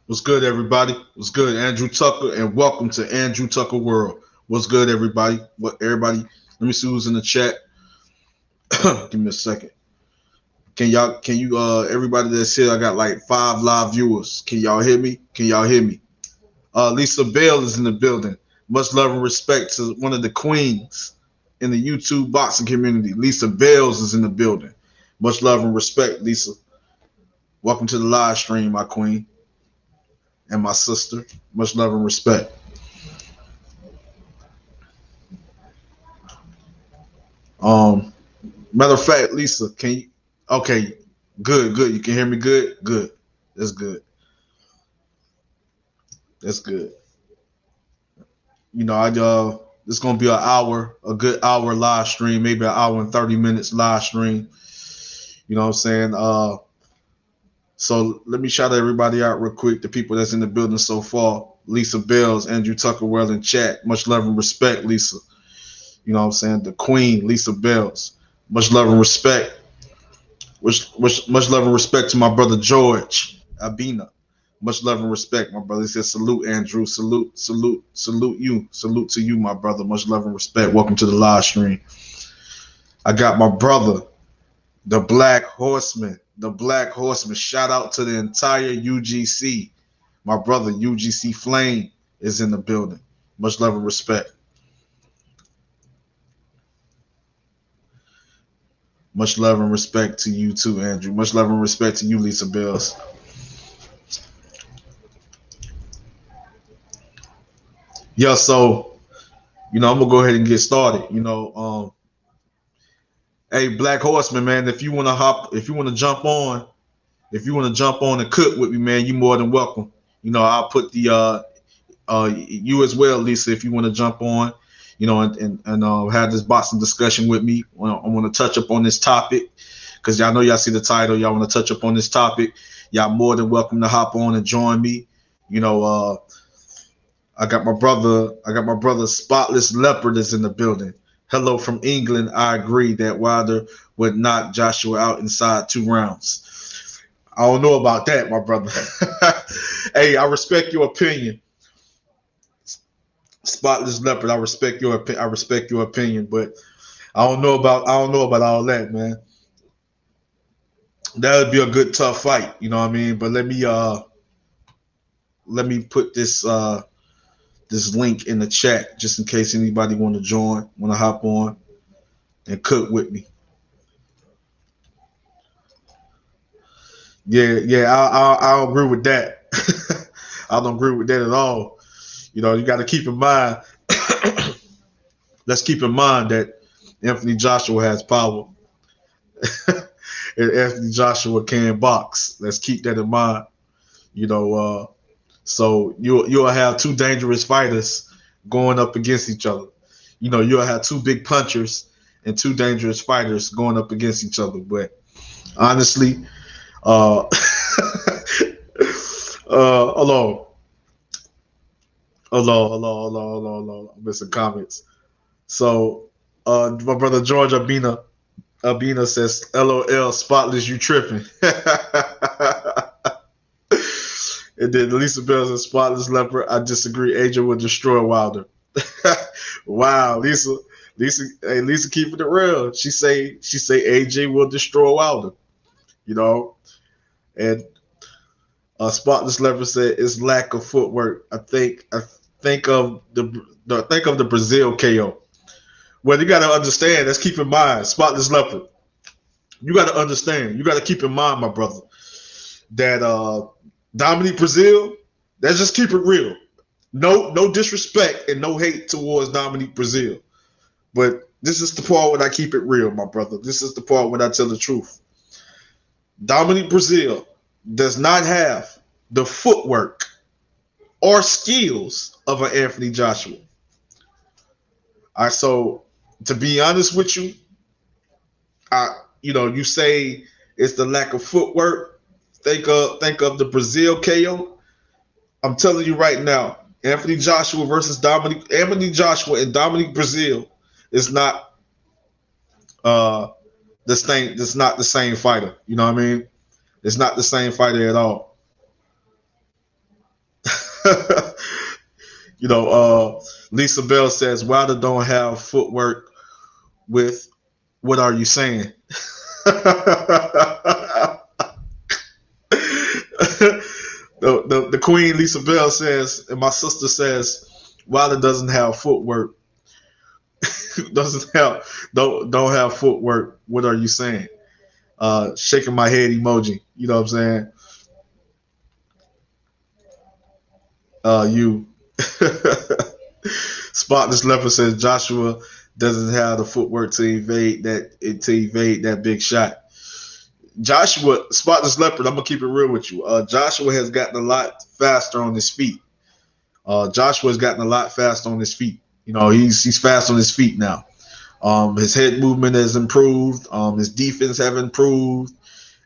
What's good, everybody? What's good, Andrew Tucker, and welcome to Andrew Tucker World. What's good, everybody? What everybody? Let me see who's in the chat. Give me a second. Can you everybody that's here? I got like 5 live viewers. Can y'all hear me? Can y'all hear me? Lisa Bell is in the building. Much love and respect to one of the queens in the YouTube boxing community. Lisa Bells is in the building. Much love and respect, Lisa. Welcome to the live stream, my queen and my sister. Much love and respect. Um, Matter of fact, Lisa, can you? Okay, good, good. You can hear me good, good. That's good. That's good. I it's gonna be an hour, a good hour live stream, maybe an hour and 30 minutes live stream. You know what I'm saying? So let me shout everybody out real quick. The people that's in the building so far: Lisa Bells, Andrew Tucker, well in chat. Much love and respect, Lisa. You know what I'm saying? The Queen, Lisa Bells. Much love and respect. Much love and respect to my brother George Abina. Much love and respect, my brother. He says, salute, Andrew. Salute, salute, salute you. Salute to you, my brother. Much love and respect. Welcome to the live stream. I got my brother, the Black Horseman. The Black Horseman. Shout out to the entire UGC. My brother, UGC Flame, is in the building. Much love and respect. Much love and respect to you too, Andrew. Much love and respect to you, Lisa Bills. Yeah, so I'm gonna go ahead and get started. Hey, Black Horseman, man, if you wanna hop, if you wanna jump on and cook with me, man, you more than welcome. I'll put the you as well, Lisa, if you want to jump on, and have this boxing discussion with me. I want to touch up on this topic because y'all know y'all see the title. Y'all want to touch up on this topic. Y'all more than welcome to hop on and join me. I got my brother Spotless Leopard is in the building. Hello from England. I agree that Wilder would knock Joshua out inside 2 rounds. I don't know about that, my brother. Hey, I respect your opinion. Spotless Leopard, I respect your opinion, but I don't know about all that, man. That would be a good tough fight, you know what I mean? But let me put this link in the chat just in case anybody want to join, want to hop on and cook with me. Yeah, I'll agree with that. I don't agree with that at all. You got to keep in mind. Let's keep in mind that Anthony Joshua has power, and Anthony Joshua can box. Let's keep that in mind. So you'll have two dangerous fighters going up against each other. You'll have two big punchers and two dangerous fighters going up against each other. But honestly, uh, hello, hello. I'm missing comments. So, my brother George Abina says, "LOL, Spotless, you tripping." And then Lisa Bell says, "Spotless Leopard, I disagree. Adrian will destroy Wilder." Wow, hey, Lisa, keeping it real. She say AJ will destroy Wilder. You know, and Spotless Leopard said it's lack of footwork. I think of the Brazil KO. Well, you got to understand. Let's keep in mind, Spotless Leopard. You got to understand. You got to keep in mind, my brother, that Dominique Brazil. Let's just keep it real. No disrespect and no hate towards Dominique Brazil, but this is the part when I keep it real, my brother. This is the part when I tell the truth. Dominique Brazil does not have the footwork or skills of an Anthony Joshua. All right, so to be honest with you, you say it's the lack of footwork. Think of the Brazil KO. I'm telling you right now, Anthony Joshua and Dominique Brazil is not this thing. It's not the same fighter. You know what I mean? It's not the same fighter at all. Lisa Bell says Wilder don't have footwork with. What are you saying? The Queen Lisa Bell says, and my sister says, Wilder doesn't have footwork. Don't have footwork. What are you saying? Shaking my head emoji. You know what I'm saying? You. Spotless Leopard says Joshua doesn't have the footwork to evade that big shot. Joshua, Spotless Leopard, I'm gonna keep it real with you. Joshua has gotten a lot faster on his feet. Joshua has gotten a lot faster on his feet. He's fast on his feet now. His head movement has improved. His defense have improved,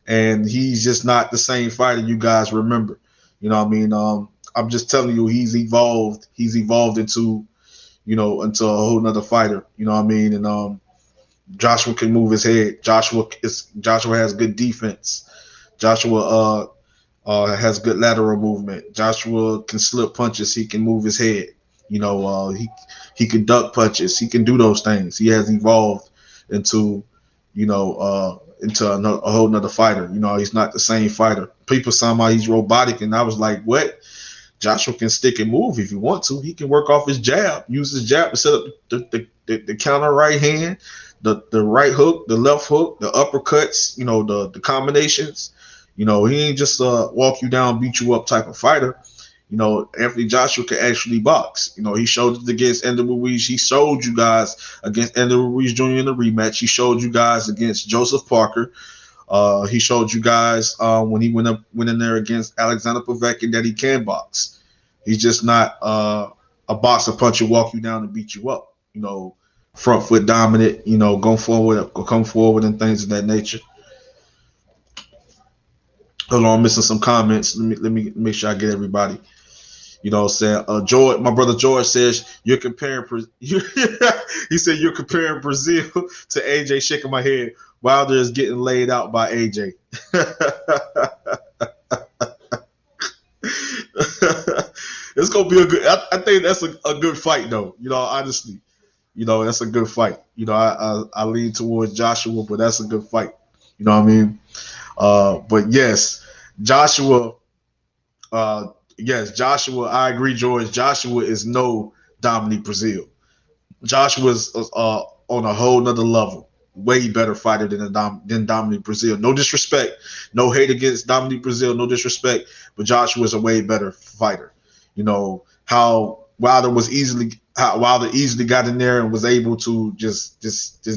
and he's just not the same fighter you guys remember. You know what I mean? I'm just telling you, he's evolved. He's evolved into a whole nother fighter. You know what I mean? And Joshua can move his head. Joshua has good defense. Joshua has good lateral movement. Joshua can slip punches. He can move his head. He can duck punches. He can do those things. He has evolved into a whole nother fighter. He's not the same fighter. People somehow he's robotic, and I was like, what? Joshua can stick and move if he want to. He can work off his jab, use his jab to set up the counter right hand, the right hook, the left hook, the uppercuts, the combinations. He ain't just walk you down, beat you up type of fighter. Anthony Joshua can actually box. He showed it against Ender Ruiz. He showed you guys against Ender Ruiz Jr. in the rematch. He showed you guys against Joseph Parker. He showed you guys when he went in there against Alexander Povetkin that he can box. He's just not a boxer puncher, walk you down and beat you up. Front foot dominant. Come forward and things of that nature. Hold on, I'm missing some comments. Let me make sure I get everybody. Saying George, my brother George says you're comparing. He said you're comparing Brazil to AJ. Shaking my head. Wilder is getting laid out by AJ. It's gonna be a good. I think that's a good fight, though. Honestly, that's a good fight. I lean towards Joshua, but that's a good fight. You know what I mean? But yes, Joshua. Joshua. I agree, George. Joshua is no Dominic Brazil. Joshua's on a whole nother level. Way better fighter than Dominic Brazil. No disrespect. No hate against Dominic Brazil. No disrespect. But Joshua is a way better fighter. How Wilder easily got in there and was able to just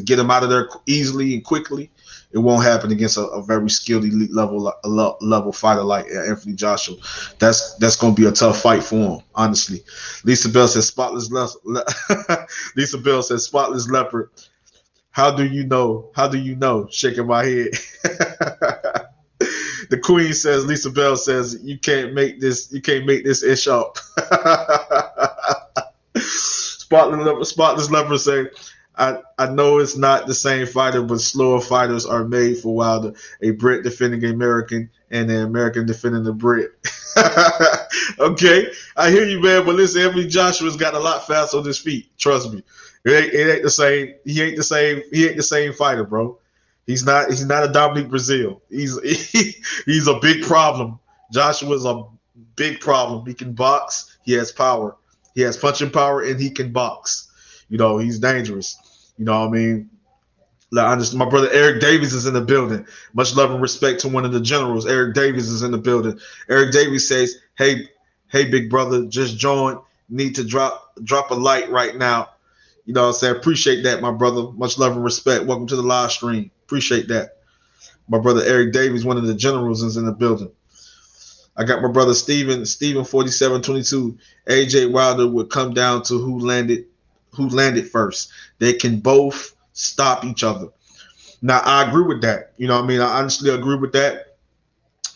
get him out of there easily and quickly. It won't happen against a very skilled elite level fighter like Anthony Joshua. That's going to be a tough fight for him, honestly. Lisa Bell says spotless leopard. How do you know? Shaking my head. The Queen says, Lisa Bell says, you can't make this ish up. Spotless Leopard say, I know it's not the same fighter, but slower fighters are made for Wilder. A Brit defending an American and an American defending a Brit. Okay, I hear you, man. But listen, Anthony Joshua's got a lot faster on his feet. Trust me, it ain't the same. He ain't the same fighter, bro. He's not a Dominic Brazil. He's a big problem. Joshua's a big problem. He can box. He has power. He has punching power, and he can box. He's dangerous. You know what I mean? My brother Eric Davies is in the building. Much love and respect to one of the generals. Eric Davies is in the building. Eric Davies says, hey, big brother, just joined. Need to drop a light right now. You know what I'm saying? Appreciate that, my brother. Much love and respect. Welcome to the live stream. Appreciate that. My brother Eric Davies, one of the generals, is in the building. I got my brother Steven 4722. AJ Wilder would come down to who landed first. They can both stop each other. Now, I agree with that. I honestly agree with that.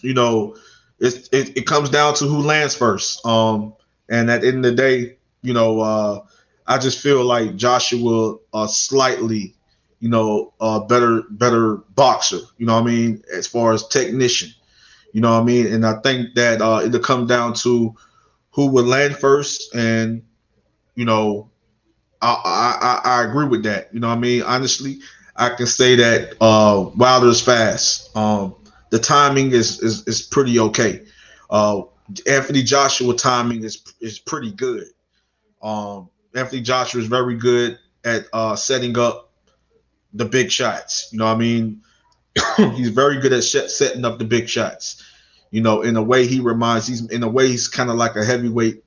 It comes down to who lands first. And at the end of the day, I just feel like Joshua slightly, a better boxer, as far as technician, and I think that it'll come down to who would land first, and you know, I agree with that. You know what I mean? Honestly, I can say that Wilder's fast. The timing is pretty okay. Uh, Anthony Joshua timing is pretty good. Anthony Joshua is very good at setting up the big shots. You know what I mean? He's very good at setting up the big shots. You know, in a way he's kind of like a heavyweight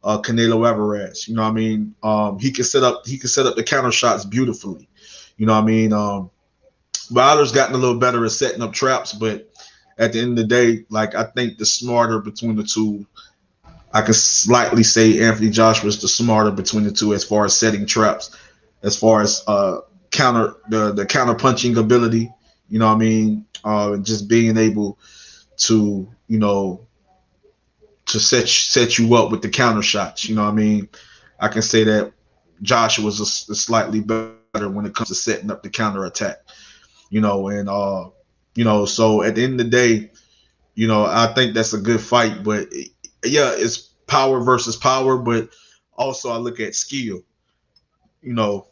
Canelo Alvarez. You know what I mean? He can set up the counter shots beautifully. You know what I mean? Wilder's gotten a little better at setting up traps, but at the end of the day, like I think the smarter between the two, I can slightly say Anthony Joshua is the smarter between the two as far as setting traps, as far as the counter punching ability. You know what I mean? Just being able to to set you up with the counter shots. You know what I mean? I can say that Joshua was a slightly better when it comes to setting up the counter attack. And so at the end of the day, I think that's a good fight. But yeah, it's power versus power. But also I look at skill. You know,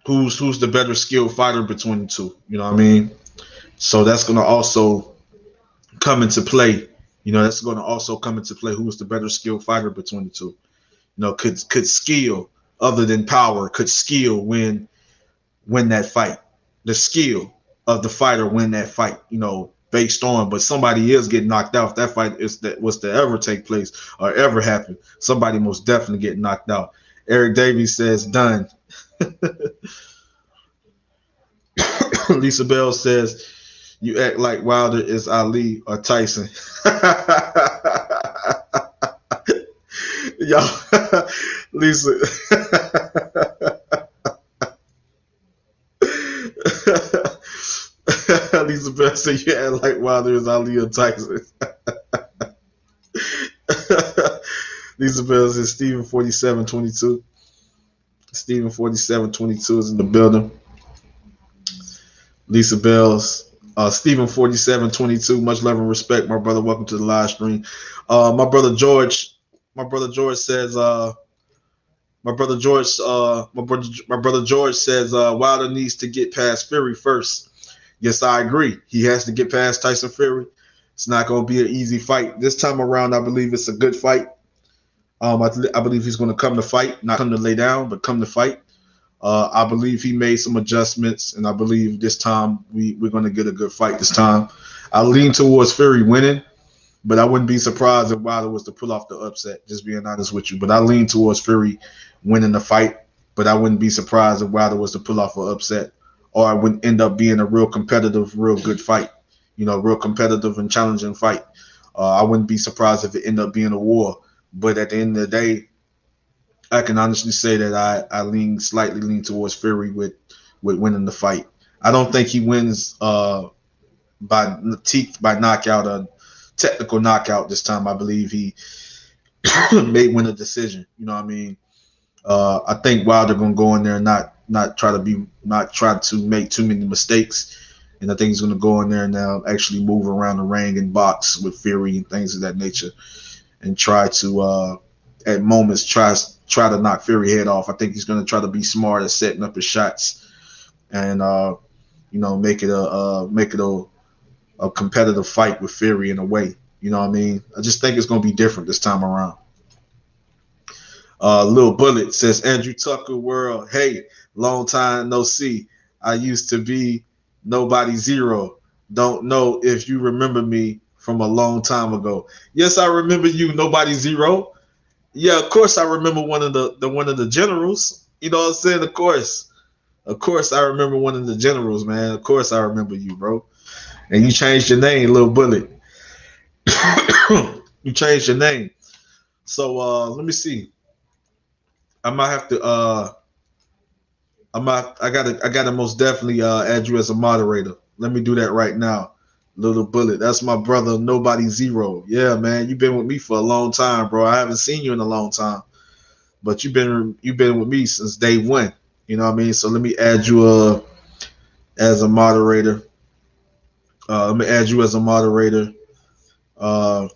who's the better skilled fighter between the two? You know what I mean? So that's gonna also come into play. That's going to also come into play. Who is the better skilled fighter between the two? Could skill other than power, could skill win that fight? The skill of the fighter win that fight. Based on, but somebody is getting knocked out. If that fight was to ever take place or ever happen, somebody most definitely get knocked out. Eric Davies says done. Lisa Bell says, you act like Wilder is Ali or Tyson. Yo, Lisa. Lisa Bell said you act like Wilder is Ali or Tyson. Lisa Bell says Stephen 4722. Stephen 4722 is in the building. Lisa Bell's Stephen 4722, much love and respect, my brother. Welcome to the live stream. My brother George says Wilder needs to get past Fury first. Yes, I agree. He has to get past Tyson Fury. It's not going to be an easy fight. This time around, I believe it's a good fight. I believe he's going to come to fight, not come to lay down, but come to fight. I believe he made some adjustments, and I believe this time we're going to get a good fight this time. I lean towards Fury winning, but I wouldn't be surprised if Wilder was to pull off the upset, just being honest with you. But I lean towards Fury winning the fight, but I wouldn't be surprised if Wilder was to pull off an upset, or it would end up being a real competitive, real good fight, real competitive and challenging fight. I wouldn't be surprised if it ended up being a war. But at the end of the day, I can honestly say that I slightly lean towards Fury with winning the fight. I don't think he wins by knockout, a technical knockout this time. I believe he may win a decision. You know what I mean? I think Wilder gonna go in there and not try to make too many mistakes, and I think he's gonna go in there and now actually move around the ring and box with Fury and things of that nature, and try to at moments try to knock Fury head off. I think he's going to try to be smart at setting up his shots, and make it a competitive fight with Fury in a way. You know what I mean? I just think it's going to be different this time around. Lil Bullet says, Andrew Tucker World, hey, long time no see. I used to be Nobody Zero. Don't know if you remember me from a long time ago. Yes, I remember you, Nobody Zero. Yeah, of course I remember one of the generals. You know what I'm saying? Of course I remember one of the generals, man. Of course I remember you, bro. And you changed your name, Lil Bullet. You changed your name. So let me see. I might have to I gotta most definitely add you as a moderator. Let me do that right now. Little Bullet. That's my brother, Nobody Zero. Yeah, man. You've been with me for a long time, bro. I haven't seen you in a long time. But you've been with me since day one. You know what I mean? So let me add you as a moderator. My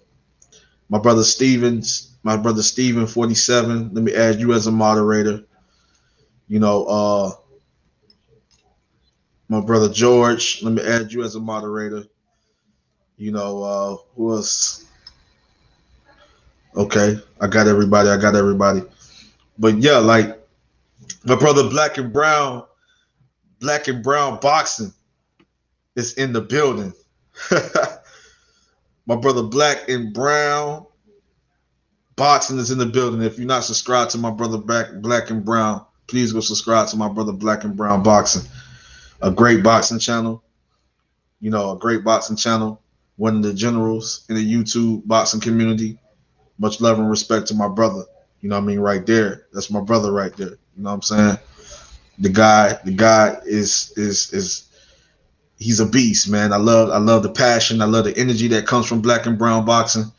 brother Stevens my brother Steven 47. Let me add you as a moderator. You know, my brother George. Let me add you as a moderator. You know, who else? Okay, I got everybody. I got everybody. But yeah, like my brother Black and Brown Boxing is in the building. My brother Black and Brown Boxing is in the building. If you're not subscribed to my brother Black and Brown, please go subscribe to my brother Black and Brown Boxing. A great boxing channel. You know, a great boxing channel. One of the generals in the YouTube boxing community. Much love and respect to my brother. You know what I mean? Right there. That's my brother right there. You know what I'm saying? The guy is he's a beast, man. I love the passion. I love the energy that comes from Black and Brown Boxing.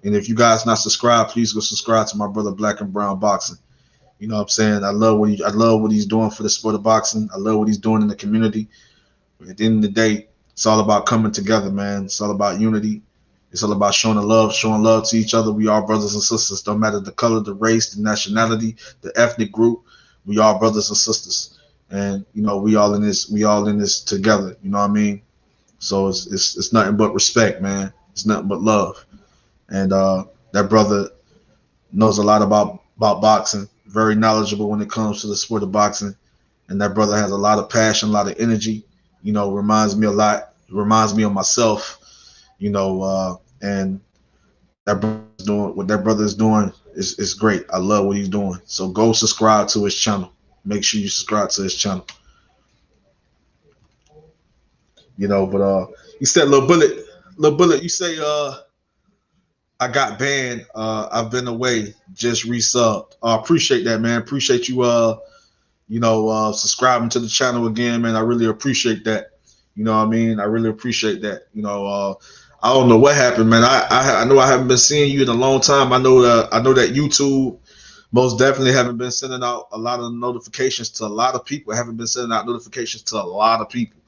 And if you guys not subscribed, please go subscribe to my brother Black and Brown Boxing. You know what I'm saying? I love what he's doing for the sport of boxing. I love what he's doing in the community. At the end of the day, it's all about coming together, man. It's all about unity. It's all about showing love to each other. We are brothers and sisters. Don't matter the color, the race, the nationality, the ethnic group. We are brothers and sisters. And you know, we all in this together. You know what I mean? So it's nothing but respect, man. It's nothing but love. And that brother knows a lot about boxing. Very knowledgeable when it comes to the sport of boxing. And that brother has a lot of passion, a lot of energy. You know, reminds me a lot. Reminds me of myself. You know, and what that brother is doing is great. I love what he's doing. So go subscribe to his channel. Make sure you subscribe to his channel. You know, but you said Lil Bullet, you say I got banned. I've been away, just resubbed. Appreciate that, man. Appreciate you subscribing to the channel again, man. I really appreciate that. You know what I mean? I really appreciate that. You know, I don't know what happened, man. I know I haven't been seeing you in a long time. I know that YouTube most definitely haven't been sending out a lot of notifications to a lot of people. I haven't been sending out notifications to a lot of people.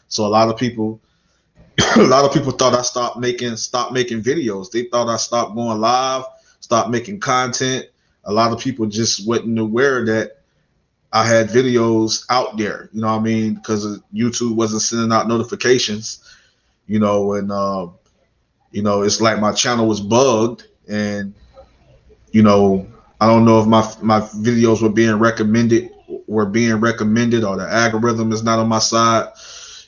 So a lot of people thought I stopped making videos. They thought I stopped going live, stopped making content. A lot of people just wasn't aware that I had videos out there. You know what I mean? Because YouTube wasn't sending out notifications. You know, and you know, it's like my channel was bugged, and you know, I don't know if my videos were being recommended, or the algorithm is not on my side.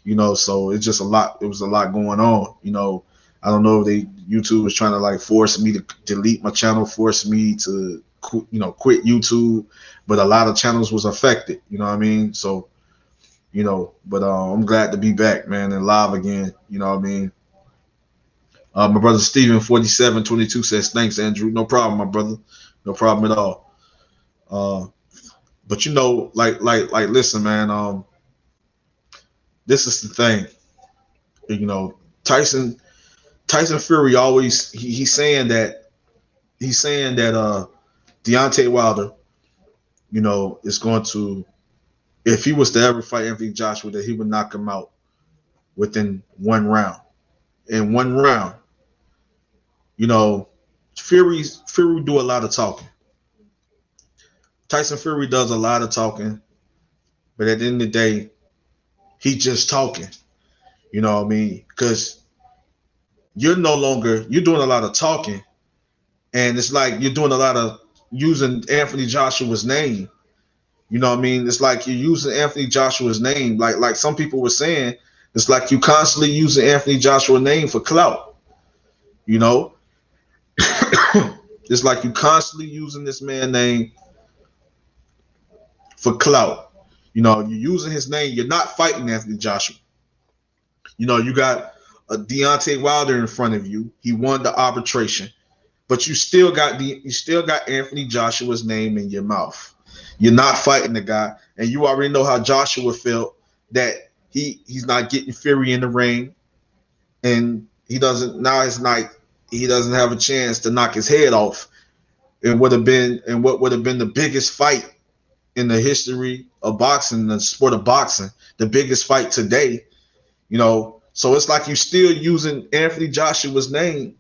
You know, so it's just a lot. It was a lot going on. You know, I don't know if YouTube was trying to like force me to delete my channel, force me to quit YouTube, but a lot of channels was affected. You know what I mean? So, you know, but I'm glad to be back, man, and live again. You know what I mean? My brother Steven 4722 says, thanks, Andrew. No problem, my brother. No problem at all. But you know, like listen, man, this is the thing. You know, Tyson Fury always he's saying that Deontay Wilder, you know, is going to, if he was to ever fight Anthony Joshua, that he would knock him out within one round. In one round. You know, Fury do a lot of talking. Tyson Fury does a lot of talking, but at the end of the day, he just talking. You know what I mean? Because you're doing a lot of talking, and it's like you're doing a lot of using Anthony Joshua's name. You know what I mean? It's like you're using Anthony Joshua's name. Like some people were saying, it's like you constantly using Anthony Joshua's name for clout. You know? It's like you constantly using this man's name for clout. You know, you're using his name. You're not fighting Anthony Joshua. You know, you got a Deontay Wilder in front of you. He won the arbitration, but you still got Anthony Joshua's name in your mouth. You're not fighting the guy, and you already know how Joshua felt that he's not getting Fury in the ring, and he doesn't. Now it's like he doesn't have a chance to knock his head off. What would have been the biggest fight in the history of boxing, the sport of boxing, the biggest fight today. You know, so it's like you still using Anthony Joshua's name,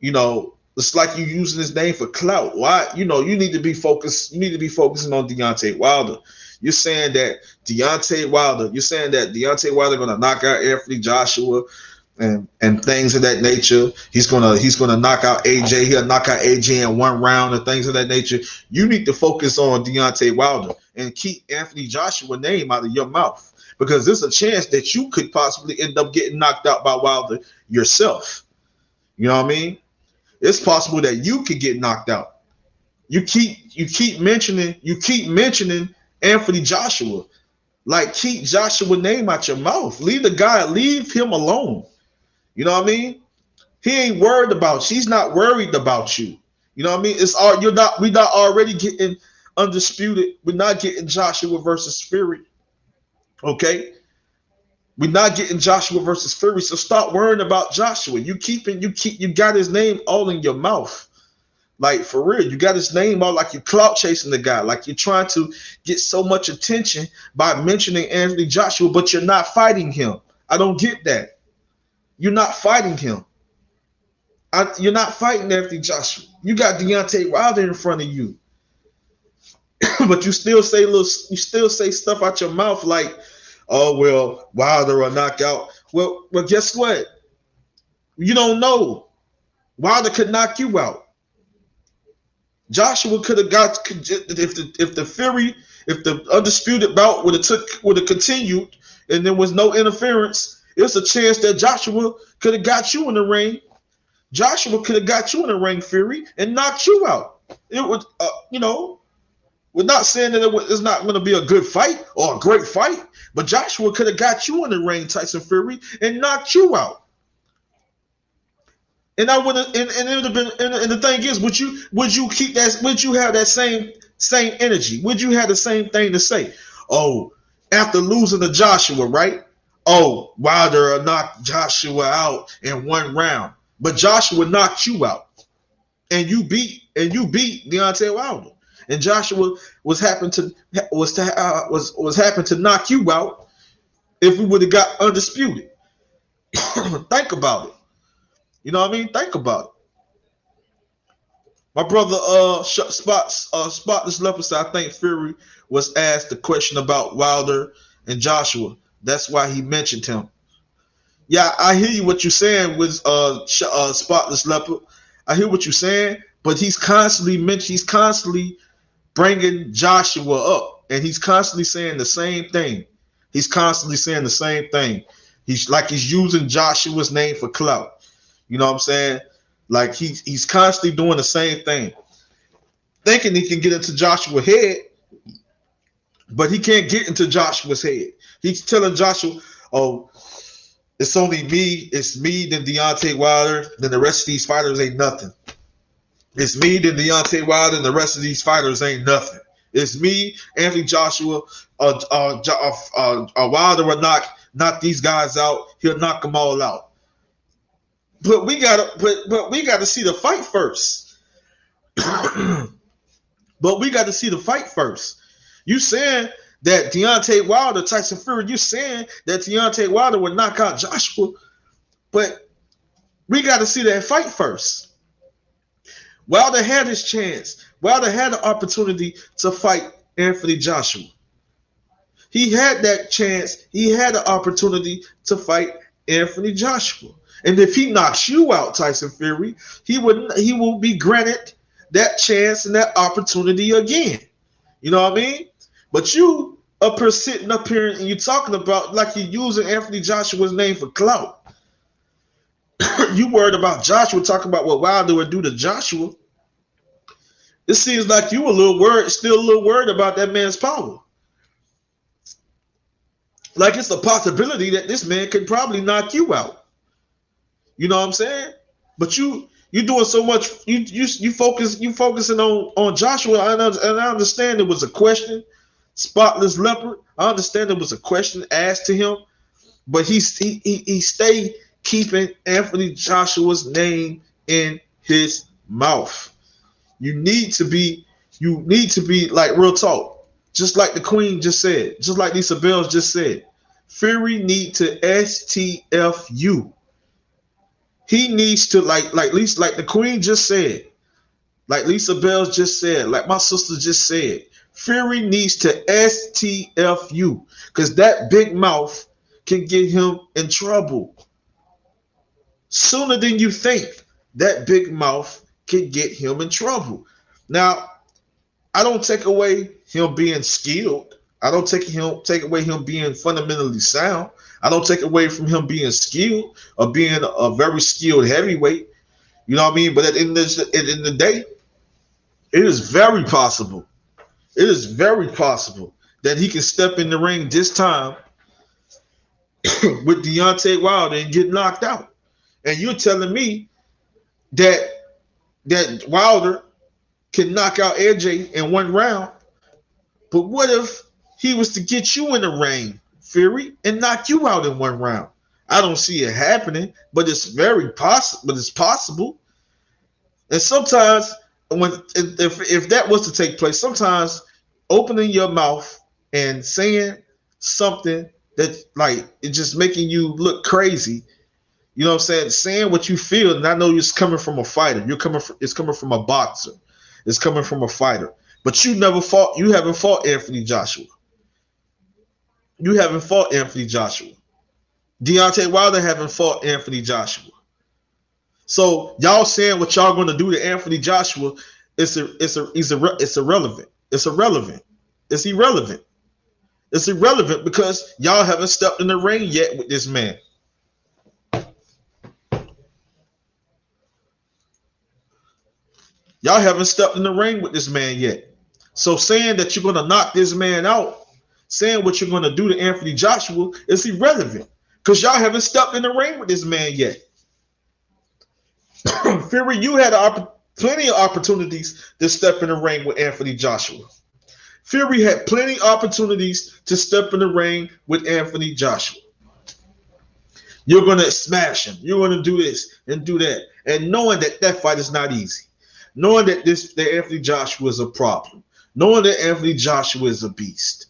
you know, It's like you using his name for clout. Why? You need to be focused. You need to be focusing on Deontay Wilder. You're saying that Deontay Wilder gonna knock out Anthony Joshua and things of that nature. He's gonna knock out AJ. He'll knock out AJ in one round and things of that nature. You need to focus on Deontay Wilder and keep Anthony Joshua's name out of your mouth, because there's a chance that you could possibly end up getting knocked out by Wilder yourself. You know what I mean? It's possible that you could get knocked out. You keep mentioning Anthony Joshua. Like, keep Joshua's name out your mouth. Leave him alone. You know what I mean? He ain't worried about you. He's not worried about you. You know what I mean? We're not already getting undisputed. We're not getting Joshua versus Fury. Okay? We're not getting Joshua versus Fury, so stop worrying about Joshua. You got his name all in your mouth. Like, for real, you got his name all like you're clout chasing the guy, like you're trying to get so much attention by mentioning Anthony Joshua, but you're not fighting him. I don't get that. You're not fighting him. You're not fighting Anthony Joshua. You got Deontay Wilder in front of you, but you still say stuff out your mouth like, oh, well, Wilder or knockout. Well, guess what? You don't know. Wilder could knock you out. Joshua could have got, if the undisputed bout would have continued and there was no interference, it's a chance that Joshua could have got you in the ring. Joshua could have got you in the ring, Fury, and knocked you out. It would, we're not saying that it's not going to be a good fight or a great fight, but Joshua could have got you in the ring, Tyson Fury, and knocked you out. And I would have, and it would have been. And the thing is, would you keep that? Would you have that same energy? Would you have the same thing to say? Oh, after losing to Joshua, right? Oh, Wilder knocked Joshua out in one round, but Joshua knocked you out, and you beat Deontay Wilder. And Joshua was happen to knock you out if we would have got undisputed. Think about it. You know what I mean? Think about it. My brother, Spotless Leopard said, I think Fury was asked the question about Wilder and Joshua. That's why he mentioned him. Yeah, I hear you what you're saying with Spotless Leopard. I hear what you're saying, but he's constantly bringing Joshua up, and he's constantly saying the same thing. He's using Joshua's name for clout. You know what I'm saying? Like, he's constantly doing the same thing, thinking he can get into Joshua's head, but he can't get into Joshua's head. He's telling Joshua, oh, it's only me. It's me, then Deontay Wilder, then the rest of these fighters ain't nothing. It's me, then Deontay Wilder, and the rest of these fighters ain't nothing. It's me, Anthony Joshua, Wilder will knock these guys out. He'll knock them all out. But we gotta see the fight first. You saying that Deontay Wilder, Tyson Fury, you saying that Deontay Wilder would knock out Joshua, but we gotta see that fight first. Wilder had his chance. Wilder had the opportunity to fight Anthony Joshua. He had that chance. He had the opportunity to fight Anthony Joshua. And if he knocks you out, Tyson Fury, he will be granted that chance and that opportunity again. You know what I mean? But you sitting up here and you're talking about like you're using Anthony Joshua's name for clout. You worried about Joshua, talking about what Wilder would do to Joshua. It seems like you still a little worried about that man's power. Like, it's a possibility that this man could probably knock you out. You know what I'm saying? But you're doing so much. You focusing on Joshua. And I understand it was a question. Spotless Leopard. I understand it was a question asked to him, but he stayed keeping Anthony Joshua's name in his mouth. You need to be like, real talk. Just like the Queen just said. Just like Lisa Bells just said. Fury need to STFU. he needs to like the Queen just said, like Lisa Bells just said, like my sister just said. Fury needs to STFU because that big mouth can get him in trouble sooner than you think. That big mouth can get him in trouble. Now, I don't take away him being skilled. I don't take away him being fundamentally sound. I don't take away from him being skilled or being a very skilled heavyweight. You know what I mean? But at the end of the day, it is very possible. It is very possible that he can step in the ring this time with Deontay Wilder and get knocked out. And you're telling me that Wilder can knock out AJ in one round. But what if he was to get you in the ring, Fury, and knock you out in one round? I don't see it happening, but it's very possible. But it's possible. And sometimes if that was to take place, sometimes opening your mouth and saying something that like it's just making you look crazy. You know what I'm saying? Saying what you feel, and I know it's coming from a fighter. It's coming from a boxer. It's coming from a fighter. But you haven't fought Anthony Joshua. You haven't fought Anthony Joshua. Deontay Wilder haven't fought Anthony Joshua. So y'all saying what y'all going to do to Anthony Joshua it's irrelevant. It's irrelevant. It's irrelevant. It's irrelevant because y'all haven't stepped in the ring yet with this man. Y'all haven't stepped in the ring with this man yet. So saying that you're going to knock this man out, saying what you're going to do to Anthony Joshua is irrelevant because y'all haven't stepped in the ring with this man yet. Fury, you had plenty of opportunities to step in the ring with Anthony Joshua. Fury had plenty of opportunities to step in the ring with Anthony Joshua. You're going to smash him. You're going to do this and do that. And knowing that fight is not easy. Knowing that Anthony Joshua is a problem. Knowing that Anthony Joshua is a beast.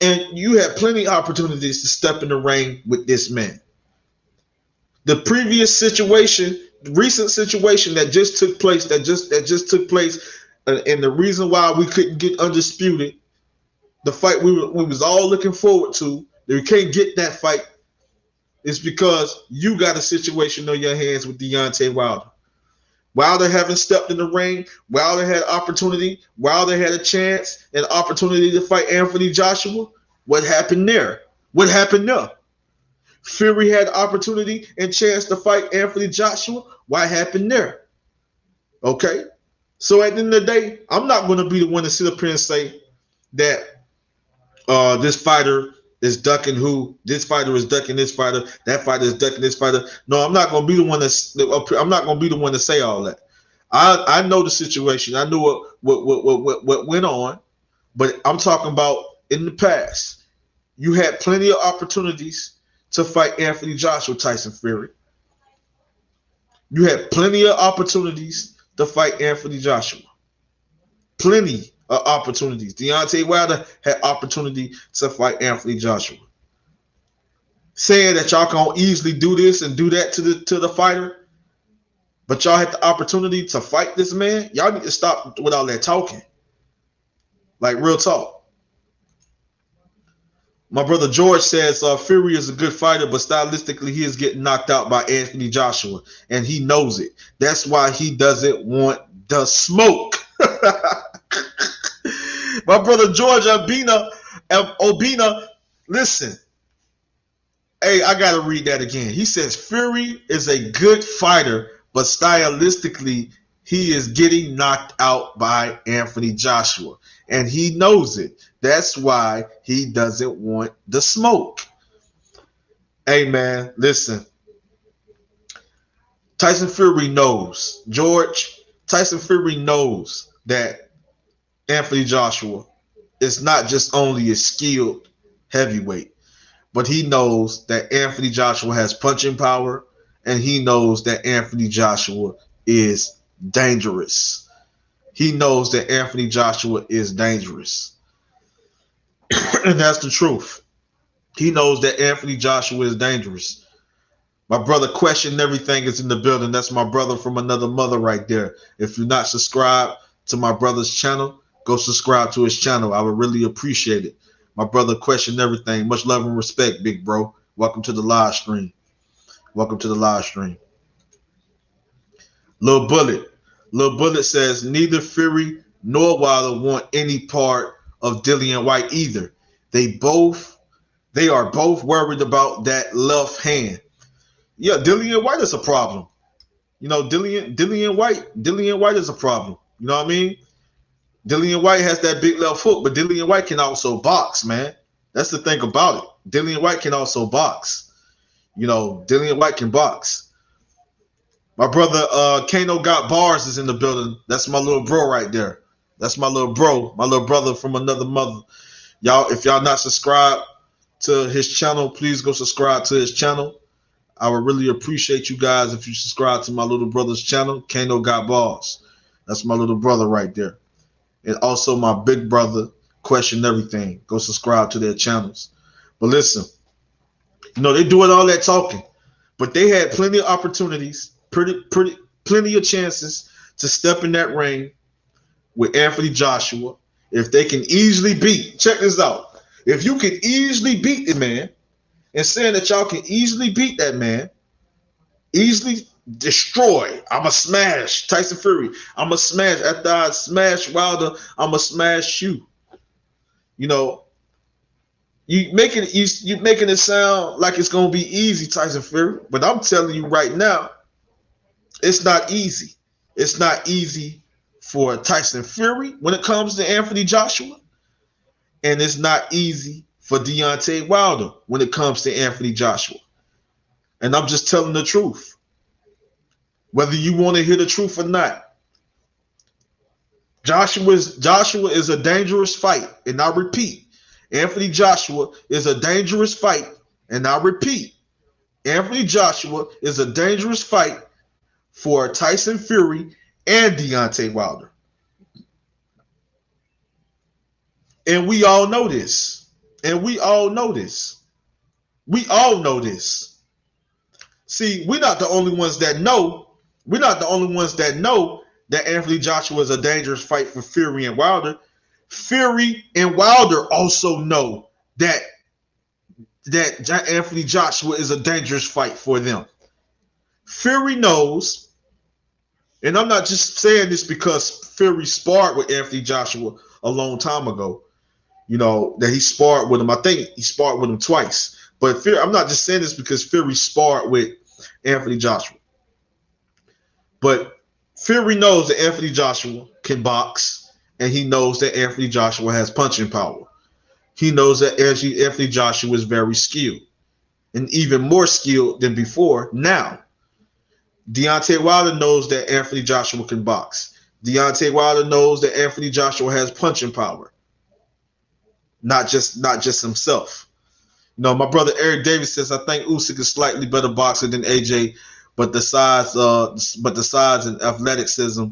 And you had plenty of opportunities to step in the ring with this man. The previous situation, recent situation that just took place, and the reason why we couldn't get undisputed, the fight we was all looking forward to, that we can't get that fight, is because you got a situation on your hands with Deontay Wilder. Wilder haven't stepped in the ring. Wilder had opportunity. Wilder had a chance and opportunity to fight Anthony Joshua. What happened there? What happened there? Fury had opportunity and chance to fight Anthony Joshua. What happened there? Okay? So at the end of the day, I'm not going to be the one to sit up here and say that this fighter is ducking who, this fighter is ducking this fighter, that fighter is ducking this fighter. No, I'm not going to be the one to say all that. I know the situation. I know what went on, but I'm talking about in the past. You had plenty of opportunities to fight Anthony Joshua, Tyson Fury. You had plenty of opportunities to fight Anthony Joshua. Plenty of opportunities. Deontay Wilder had opportunity to fight Anthony Joshua. Saying that y'all can easily do this and do that to the fighter, but y'all had the opportunity to fight this man, y'all need to stop with all that talking. Like real talk. My brother George says Fury is a good fighter, but stylistically he is getting knocked out by Anthony Joshua, and he knows it. That's why he doesn't want the smoke. My brother George Obina, listen. Hey, I got to read that again. He says Fury is a good fighter, but stylistically he is getting knocked out by Anthony Joshua, and he knows it. That's why he doesn't want the smoke. Hey, man, listen. Tyson Fury knows. George, Tyson Fury knows that Anthony Joshua is not just only a skilled heavyweight, but he knows that Anthony Joshua has punching power, and he knows that Anthony Joshua is dangerous. He knows that Anthony Joshua is dangerous. And that's the truth. He knows that Anthony Joshua is dangerous. My brother Question Everything is in the building. That's my brother from another mother right there. If you're not subscribed to my brother's channel, go subscribe to his channel. I would really appreciate it. My brother Question Everything. Much love and respect, big bro. Welcome to the live stream. Welcome to the live stream. Lil Bullet. Lil Bullet says neither Fury nor Wilder want any part of Dillian White either. They are both worried about that left hand. Yeah, Dillian White is a problem. You know, Dillian White is a problem. You know what I mean? Dillian White has that big left hook, but Dillian White can also box, man. That's the thing about it. Dillian White can also box. You know, Dillian White can box. My brother Kano Got Bars is in the building. That's my little bro right there. That's my little bro, my little brother from another mother. Y'all, if y'all not subscribed to his channel, please go subscribe to his channel. I would really appreciate you guys if you subscribe to my little brother's channel, Kano Got Bars. That's my little brother right there. And also my big brother, Question Everything. Go subscribe to their channels. But listen, you know, they doing all that talking, but they had plenty of opportunities, plenty of chances to step in that ring with Anthony Joshua. If they can easily beat, check this out. If you can easily beat the man, and saying that y'all can easily beat that man, easily destroy. I'm a smash Tyson Fury. I'm a smash. After I smash Wilder, I'm a smash you. You know, you making it sound like it's gonna be easy, Tyson Fury. But I'm telling you right now, it's not easy. It's not easy for Tyson Fury when it comes to Anthony Joshua, and it's not easy for Deontay Wilder when it comes to Anthony Joshua. And I'm just telling the truth. Whether you want to hear the truth or not, Joshua is a dangerous fight. And I repeat, Anthony Joshua is a dangerous fight. And I repeat, Anthony Joshua is a dangerous fight for Tyson Fury and Deontay Wilder. And we all know this. And we all know this. We all know this. See, we're not the only ones that know. We're not the only ones that know that Anthony Joshua is a dangerous fight for Fury and Wilder. Fury and Wilder also know that Anthony Joshua is a dangerous fight for them. Fury knows, and I'm not just saying this because Fury sparred with Anthony Joshua a long time ago. You know, that he sparred with him. I think he sparred with him twice. But Fury, I'm not just saying this because Fury sparred with Anthony Joshua. But Fury knows that Anthony Joshua can box, and he knows that Anthony Joshua has punching power. He knows that Anthony Joshua is very skilled, and even more skilled than before now. Deontay Wilder knows that Anthony Joshua can box. Deontay Wilder knows that Anthony Joshua has punching power. Not just himself. You know, my brother Eric Davis says, I think Usyk is slightly better boxer than AJ, but the size and athleticism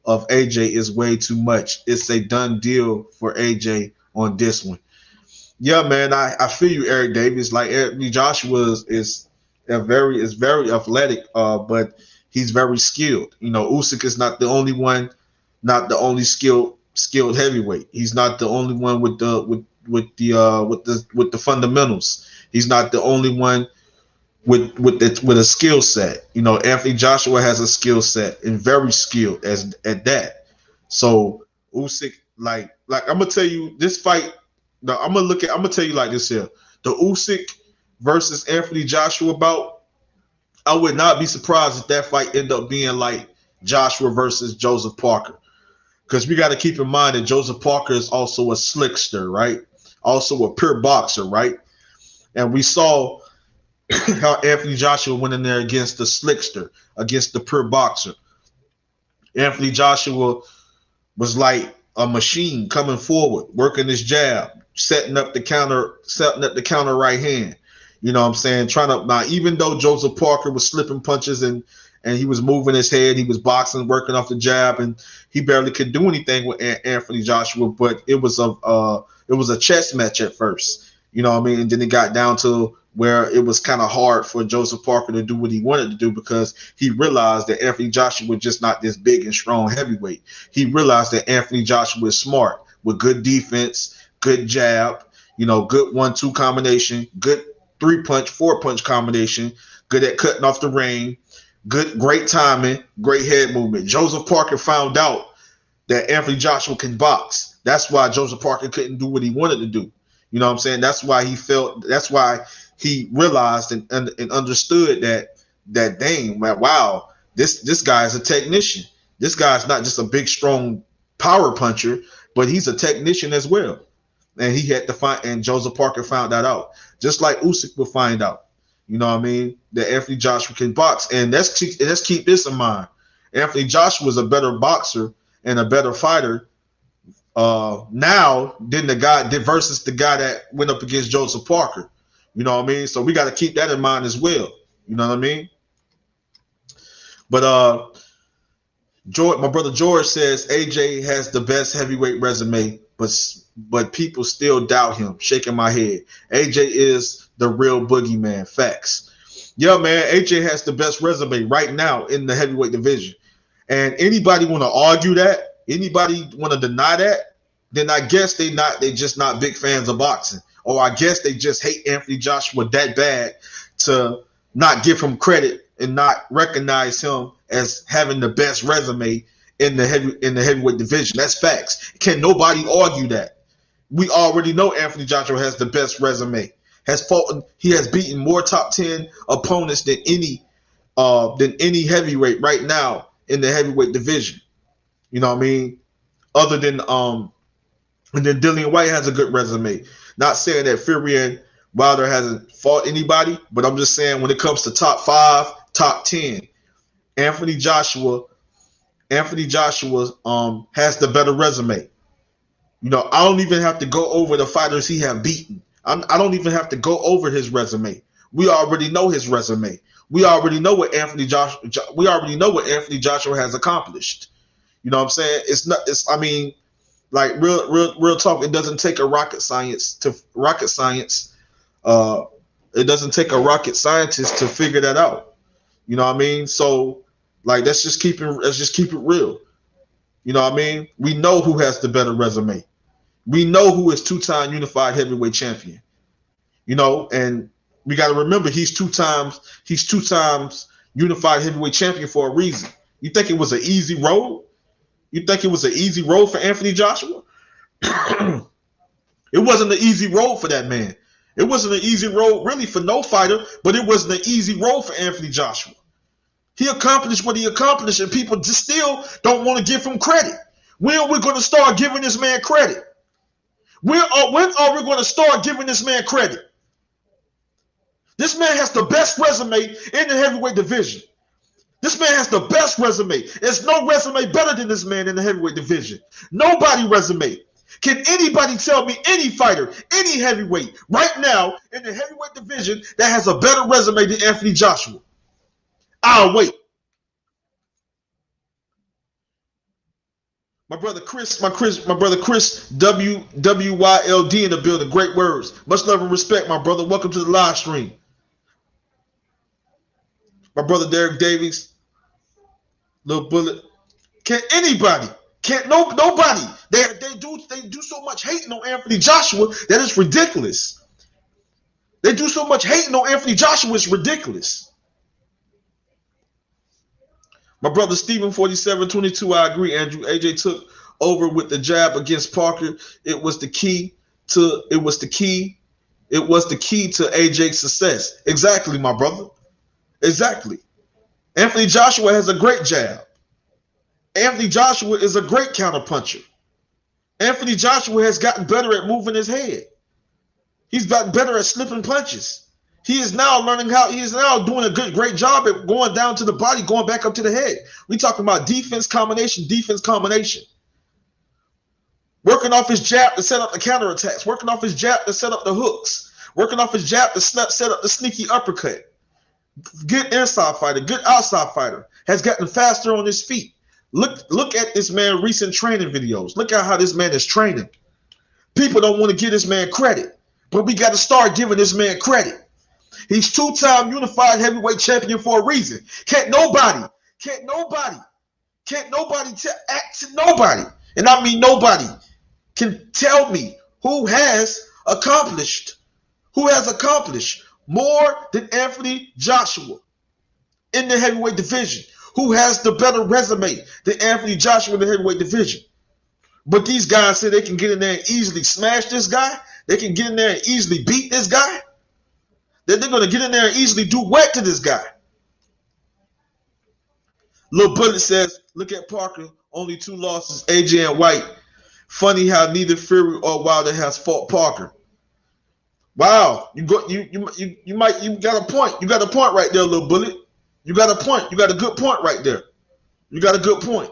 of AJ is way too much. It's a done deal for AJ on this one. Yeah, man, I feel you, Eric Davis. Like Anthony Joshua is very athletic, but he's very skilled. You know, Usyk is not the only one, not the only skilled heavyweight. He's not the only one with the fundamentals. He's not the only one with a skill set. You know, Anthony Joshua has a skill set and very skilled at that. So Usyk, like I'm gonna tell you this fight. No, I'm gonna tell you like this here. The Usyk versus Anthony Joshua bout, I would not be surprised if that fight ended up being like Joshua versus Joseph Parker. Because we got to keep in mind that Joseph Parker is also a slickster, right? Also a pure boxer, right? And we saw how Anthony Joshua went in there against the slickster, against the pure boxer. Anthony Joshua was like a machine coming forward, working his jab, setting up the counter right hand. You know what I'm saying? Now, even though Joseph Parker was slipping punches and he was moving his head, he was boxing, working off the jab, and he barely could do anything with Anthony Joshua. But it was a chess match at first, you know what I mean? And then it got down to where it was kind of hard for Joseph Parker to do what he wanted to do because he realized that Anthony Joshua was just not this big and strong heavyweight. He realized that Anthony Joshua was smart with good defense, good jab, good 1-2 combination, good 3-punch, 4-punch combination, good at cutting off the ring, great timing, great head movement. Joseph Parker found out that Anthony Joshua can box. That's why Joseph Parker couldn't do what he wanted to do. You know what I'm saying? That's why he realized and understood that dang, wow, this guy is a technician. This guy's not just a big, strong power puncher, but he's a technician as well. And he had to find, and Joseph Parker found that out. Just like Usyk will find out. You know what I mean? That Anthony Joshua can box. And let's keep this in mind. Anthony Joshua is a better boxer and a better fighter now than versus the guy that went up against Joseph Parker. You know what I mean? So we got to keep that in mind as well. You know what I mean? But my brother George says AJ has the best heavyweight resume, but people still doubt him. Shaking my head. AJ is the real boogeyman. Facts. Yeah, man. AJ has the best resume right now in the heavyweight division. And anybody want to argue that? Anybody want to deny that? Then I guess they just not big fans of boxing. Or I guess they just hate Anthony Joshua that bad to not give him credit and not recognize him as having the best resume in the heavyweight division. That's facts. Can nobody argue that? We already know Anthony Joshua has the best resume. He has beaten more top 10 opponents than any heavyweight right now in the heavyweight division. You know what I mean? Other than and then Dillian White has a good resume. Not saying that Fury and Wilder hasn't fought anybody, but I'm just saying when it comes to top 5, top 10, Anthony Joshua has the better resume. I don't even have to go over the fighters he have beaten. I don't even have to go over his resume. We already know his resume. We already know what Anthony Joshua has accomplished. You know what I'm saying? Like real talk, it doesn't take a rocket science. It doesn't take a rocket scientist to figure that out. You know what I mean? So like let's just keep it real. You know what I mean? We know who has the better resume. We know who is 2-time unified heavyweight champion. And we got to remember he's two times unified heavyweight champion for a reason. You think it was an easy road? You think it was an easy road for Anthony Joshua? It wasn't an easy road for that man. It wasn't an easy road really for no fighter, but it wasn't an easy road for Anthony Joshua. He accomplished what he accomplished, and people just still don't want to give him credit. When are we going to start giving this man credit? When are we going to start giving this man credit? This man has the best resume in the heavyweight division. This man has the best resume. There's no resume better than this man in the heavyweight division. Nobody resume. Can anybody tell me any fighter, any heavyweight right now in the heavyweight division that has a better resume than Anthony Joshua? I'll wait. My brother Chris, WYLD in the building. Great words. Much love and respect, my brother. Welcome to the live stream. My brother Derek Davies, Little Bullet. Nobody. They do so much hating on Anthony Joshua that it's ridiculous. They do so much hating on Anthony Joshua, it's ridiculous. My brother Stephen 4722, I agree, Andrew. AJ took over with the jab against Parker. It was the key to AJ's success. Exactly, my brother. Exactly. Anthony Joshua has a great jab. Anthony Joshua is a great counterpuncher. Anthony Joshua has gotten better at moving his head. He's gotten better at slipping punches. He is now doing a great job at going down to the body, going back up to the head. We're talking about defense combination. Working off his jab to set up the counterattacks. Working off his jab to set up the hooks. Working off his jab to set up the sneaky uppercut. Good inside fighter, good outside fighter. Has gotten faster on his feet. Look at this man's recent training videos. Look at how this man is training. People don't want to give this man credit, but we got to start giving this man credit. He's two-time unified heavyweight champion for a reason. Can't nobody and I mean nobody, can tell me who has accomplished more than Anthony Joshua in the heavyweight division, who has the better resume than Anthony Joshua in the heavyweight division. But these guys say they can get in there and easily smash this guy. They can get in there and easily beat this guy. That they're going to get in there and easily do what to this guy. Lil Bullet says, look at Parker, only 2 losses, AJ and White. Funny how neither Fury or Wilder has fought Parker. Wow, you got a point. You got a point right there, Lil Bullet. You got a point. You got a good point right there. You got a good point.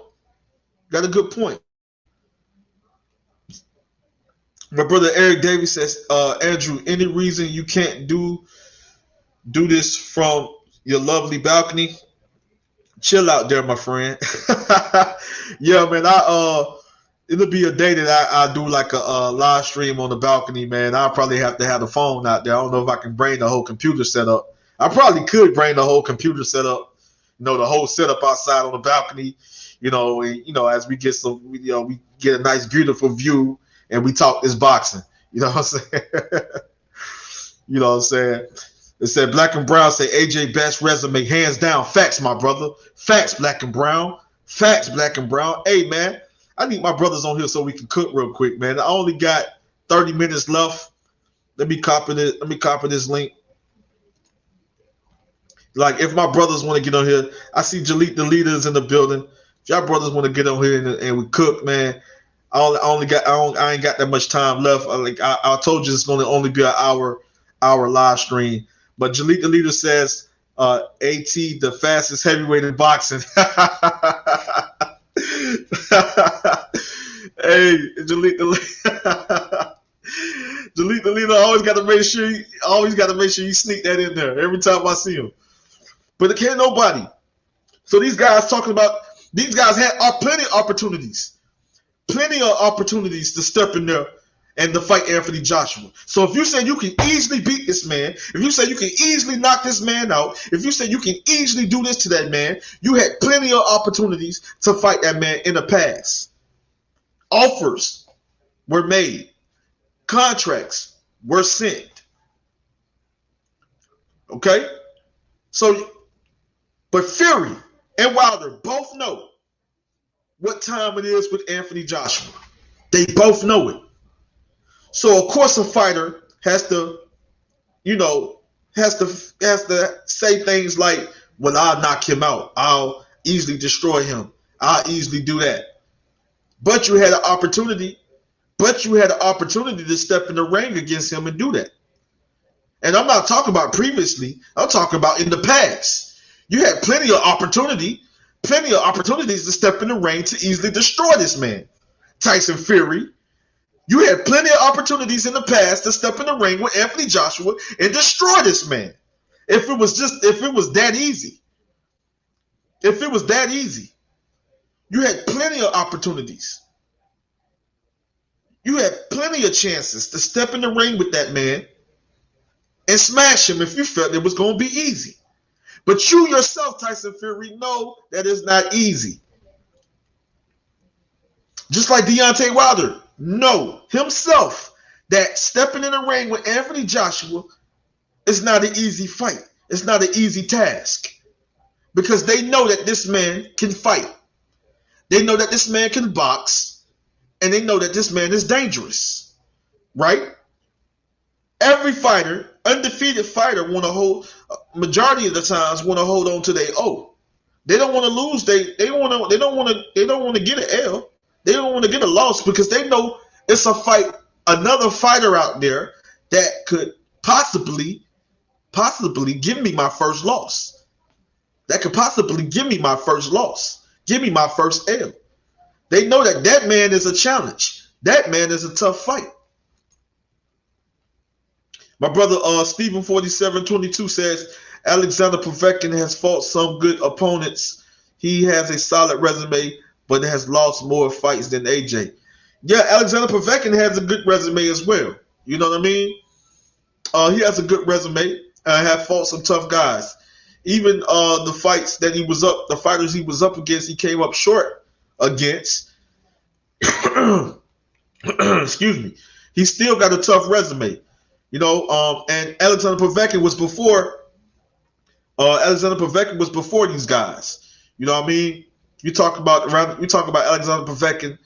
My brother Eric Davis says, Andrew, any reason you can't do this from your lovely balcony? Chill out there, my friend. Yeah, man. It'll be a day that I do like a live stream on the balcony, man. I'll probably have to have the phone out there. I don't know if I can bring the whole computer setup. I probably could bring the whole computer setup, the whole setup outside on the balcony, as we get we get a nice, beautiful view and we talk this boxing. You know what I'm saying? You know what I'm saying? It said Black and Brown say AJ best resume, hands down. Facts, my brother. Facts, Black and Brown. Facts, Black and Brown. Hey, man, I need my brothers on here so we can cook real quick, man. I only got 30 minutes left. Let me copy this link. Like, if my brothers want to get on here, I see Jaleel the leaders in the building. If y'all brothers want to get on here and we cook, man, I ain't got that much time left. I told you it's going to only be an hour live stream. But Jaleel the leader says, AT the fastest heavyweight in boxing. Hey, Jaleel the leader always got to make sure you sneak that in there every time I see him. But it can't nobody. So these guys had plenty of opportunities to step in there and to fight Anthony Joshua. So if you say you can easily beat this man, if you say you can easily knock this man out, if you say you can easily do this to that man, you had plenty of opportunities to fight that man in the past. Offers were made. Contracts were sent. Okay? So, but Fury and Wilder both know what time it is with Anthony Joshua. They both know it. So of course a fighter has to say things like, well, I'll knock him out. I'll easily destroy him. I'll easily do that. But you had an opportunity. To step in the ring against him and do that. And I'm not talking about previously. I'm talking about in the past. You had plenty of opportunities to step in the ring to easily destroy this man. Tyson Fury. You had plenty of opportunities in the past to step in the ring with Anthony Joshua and destroy this man. If it was that easy. You had plenty of opportunities. You had plenty of chances to step in the ring with that man and smash him if you felt it was going to be easy. But you yourself, Tyson Fury, know that it's not easy. Just like Deontay Wilder know himself that stepping in the ring with Anthony Joshua is not an easy fight. It's not an easy task. Because they know that this man can fight. They know that this man can box. And they know that this man is dangerous. Right? Every fighter, undefeated fighter, majority of the times want to hold on to their O. They don't want to lose. They don't want to get an L. They don't want to get a loss because they know it's a fight, another fighter out there that could possibly give me my first loss. That could possibly give me my first loss. Give me my first L. They know that man is a challenge. That man is a tough fight. My brother Stephen 4722 says Alexander Povetkin has fought some good opponents. He has a solid resume, but has lost more fights than AJ. Yeah, Alexander Povetkin has a good resume as well. You know what I mean? He has a good resume. have fought some tough guys. Even the fighters he was up against, he came up short against. Excuse me. He still got a tough resume, and Alexander Povetkin was before. Alexander Povetkin was before these guys. You know what I mean? We talk about Alexander Povetkin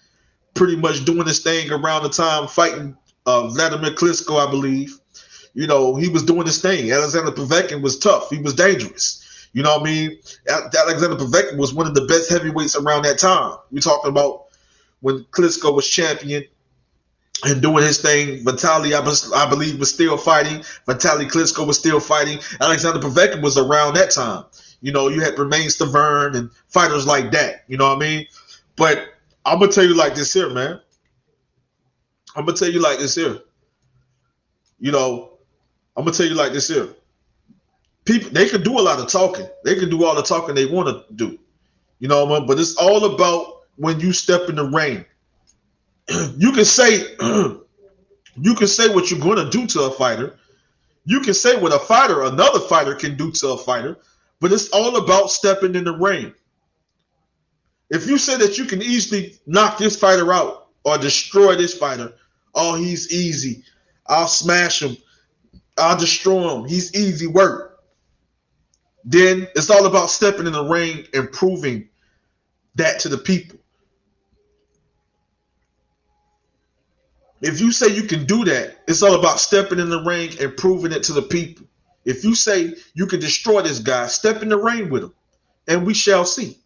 pretty much doing this thing around the time fighting Vladimir Klitschko, I believe. He was doing this thing. Alexander Povetkin was tough. He was dangerous. You know what I mean? Alexander Povetkin was one of the best heavyweights around that time. We're talking about when Klitschko was champion and doing his thing. Vitaly, I believe, was still fighting. Vitaly Klitschko was still fighting. Alexander Povetkin was around that time. You had Romain Stavern and fighters like that. You know what I mean? But I'm going to tell you like this here, man. I'm going to tell you like this here. I'm going to tell you like this here. People, they can do a lot of talking. They can do all the talking they want to do. But it's all about when you step in the ring. You can say what you're going to do to a fighter. You can say what another fighter can do to a fighter, but it's all about stepping in the ring. If you say that you can easily knock this fighter out or destroy this fighter, oh, he's easy. I'll smash him. I'll destroy him. He's easy work. Then it's all about stepping in the ring and proving that to the people. If you say you can do that, it's all about stepping in the ring and proving it to the people. If you say you can destroy this guy, step in the ring with him, and we shall see.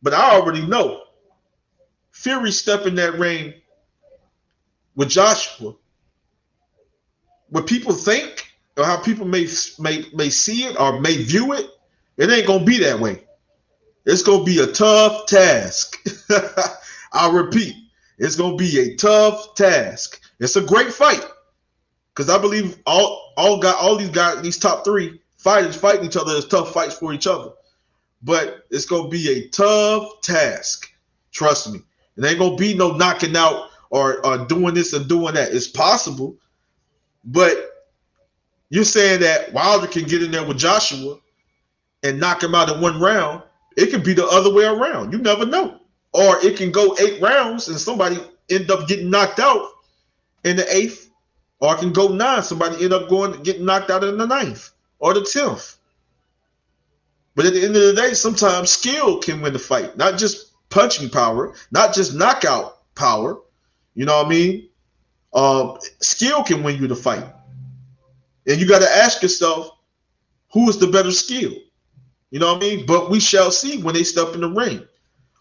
But I already know Fury step in that ring with Joshua. What people think or how people may see it or may view it, it ain't going to be that way. It's going to be a tough task. I'll repeat. It's going to be a tough task. It's a great fight because I believe all these guys, these top three fighters fighting each other as tough fights for each other. But it's going to be a tough task. Trust me. It ain't going to be no knocking out or doing this and doing that. It's possible. But you're saying that Wilder can get in there with Joshua and knock him out in one round. It could be the other way around. You never know. Or it can go 8 rounds and somebody end up getting knocked out in the 8th. Or it can go 9. Somebody end up getting knocked out in the 9th or the 10th. But at the end of the day, sometimes skill can win the fight. Not just punching power, not just knockout power. You know what I mean? Skill can win you the fight. And you got to ask yourself, who is the better skill? You know what I mean? But we shall see when they step in the ring.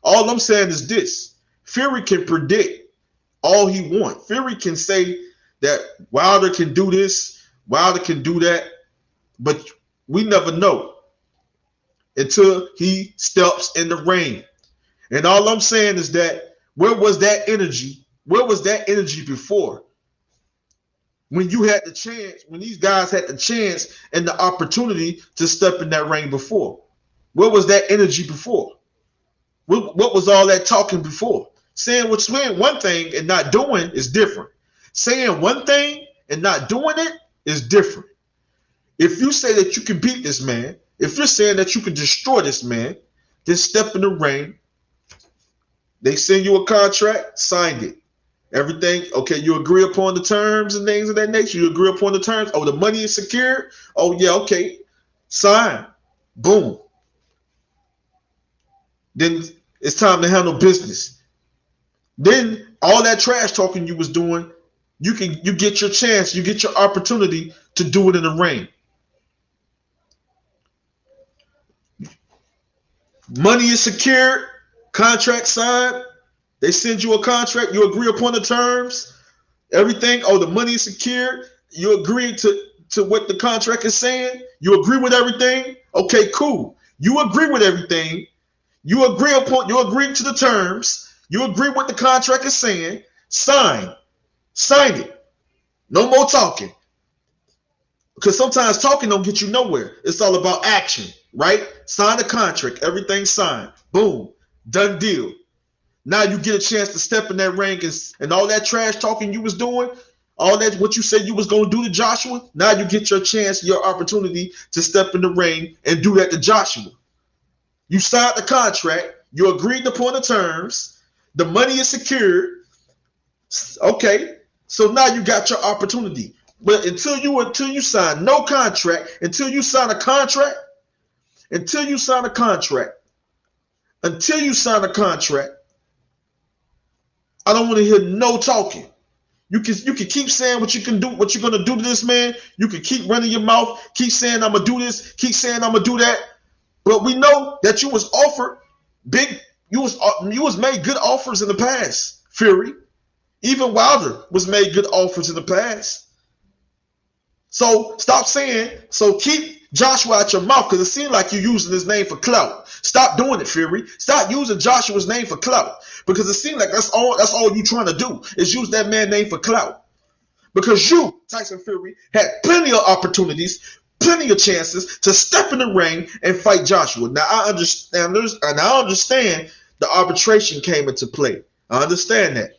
All I'm saying is this. Fury can predict all he wants. Fury can say that Wilder can do this, Wilder can do that, but we never know until he steps in the ring. And all I'm saying is that where was that energy? Where was that energy before? When you had the chance, when these guys had the chance and the opportunity to step in that ring before. Where was that energy before? What was all that talking before? Saying one thing and not doing is different. Saying one thing and not doing it is different. If you say that you can beat this man, if you're saying that you can destroy this man, then step in the ring. They send you a contract, signed it. Everything, okay, you agree upon the terms and things of that nature. You agree upon the terms. Oh, the money is secured. Oh, yeah, okay. Sign. Boom. Then it's time to handle business. Then all that trash talking you was doing, you get your chance, you get your opportunity to do it in the ring. Money is secured, contract signed. They send you a contract, you agree upon the terms, everything. Oh, the money is secured. You agree to what the contract is saying. You agree with everything. Okay, cool. You agree with everything. You agree to the terms. You agree what the contract is saying. Sign it. No more talking. Because sometimes talking don't get you nowhere. It's all about action, right? Sign the contract. Everything's signed. Boom. Done deal. Now you get a chance to step in that ring and all that trash talking you was doing. All that what you said you was gonna do to Joshua, now you get your chance, your opportunity to step in the ring and do that to Joshua. You signed the contract, you agreed upon the terms, the money is secured. Okay, so now you got your opportunity. But until you sign no contract, until you sign a contract, until you sign a contract, I don't want to hear no talking. You can keep saying what you can do, what you're gonna do to this man. You can keep running your mouth, keep saying I'm gonna do this, keep saying I'm gonna do that. But we know that you was offered you was made good offers in the past, Fury. Even Wilder was made good offers in the past. So stop saying, so keep Joshua out your mouth, because it seems like you're using his name for clout. Stop doing it, Fury. Stop using Joshua's name for clout, because it seems like that's all you're trying to do is use that man's name for clout. Because you, Tyson Fury, had plenty of opportunities, plenty of chances to step in the ring and fight Joshua. Now I understand the arbitration came into play. I understand that.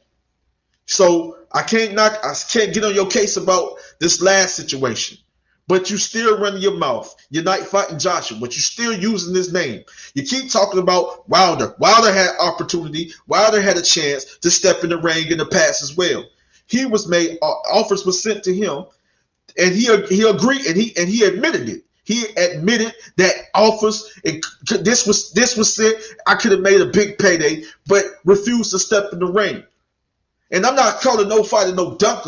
So I can't get on your case about this last situation. But you still running your mouth. You're not fighting Joshua, but you're still using his name. You keep talking about Wilder. Wilder had opportunity. Wilder had a chance to step in the ring in the past as well. He was made, offers were sent to him, and he agreed, and he admitted it. He admitted that offers, this was sent. I could have made a big payday, but refused to step in the ring. And I'm not calling no fighter no duck,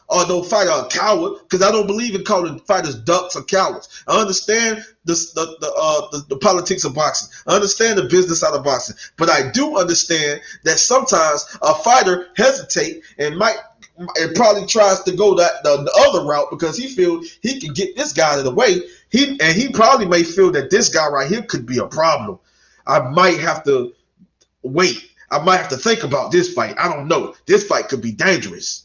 or no fighter a coward, because I don't believe in calling fighters ducks or cowards. I understand the politics of boxing. I understand the business out of boxing. But I do understand that sometimes a fighter hesitates and probably tries to go the other route because he feels he can get this guy out of the way. He probably may feel that this guy right here could be a problem. I might have to wait. I might have to think about this fight. I don't know. This fight could be dangerous.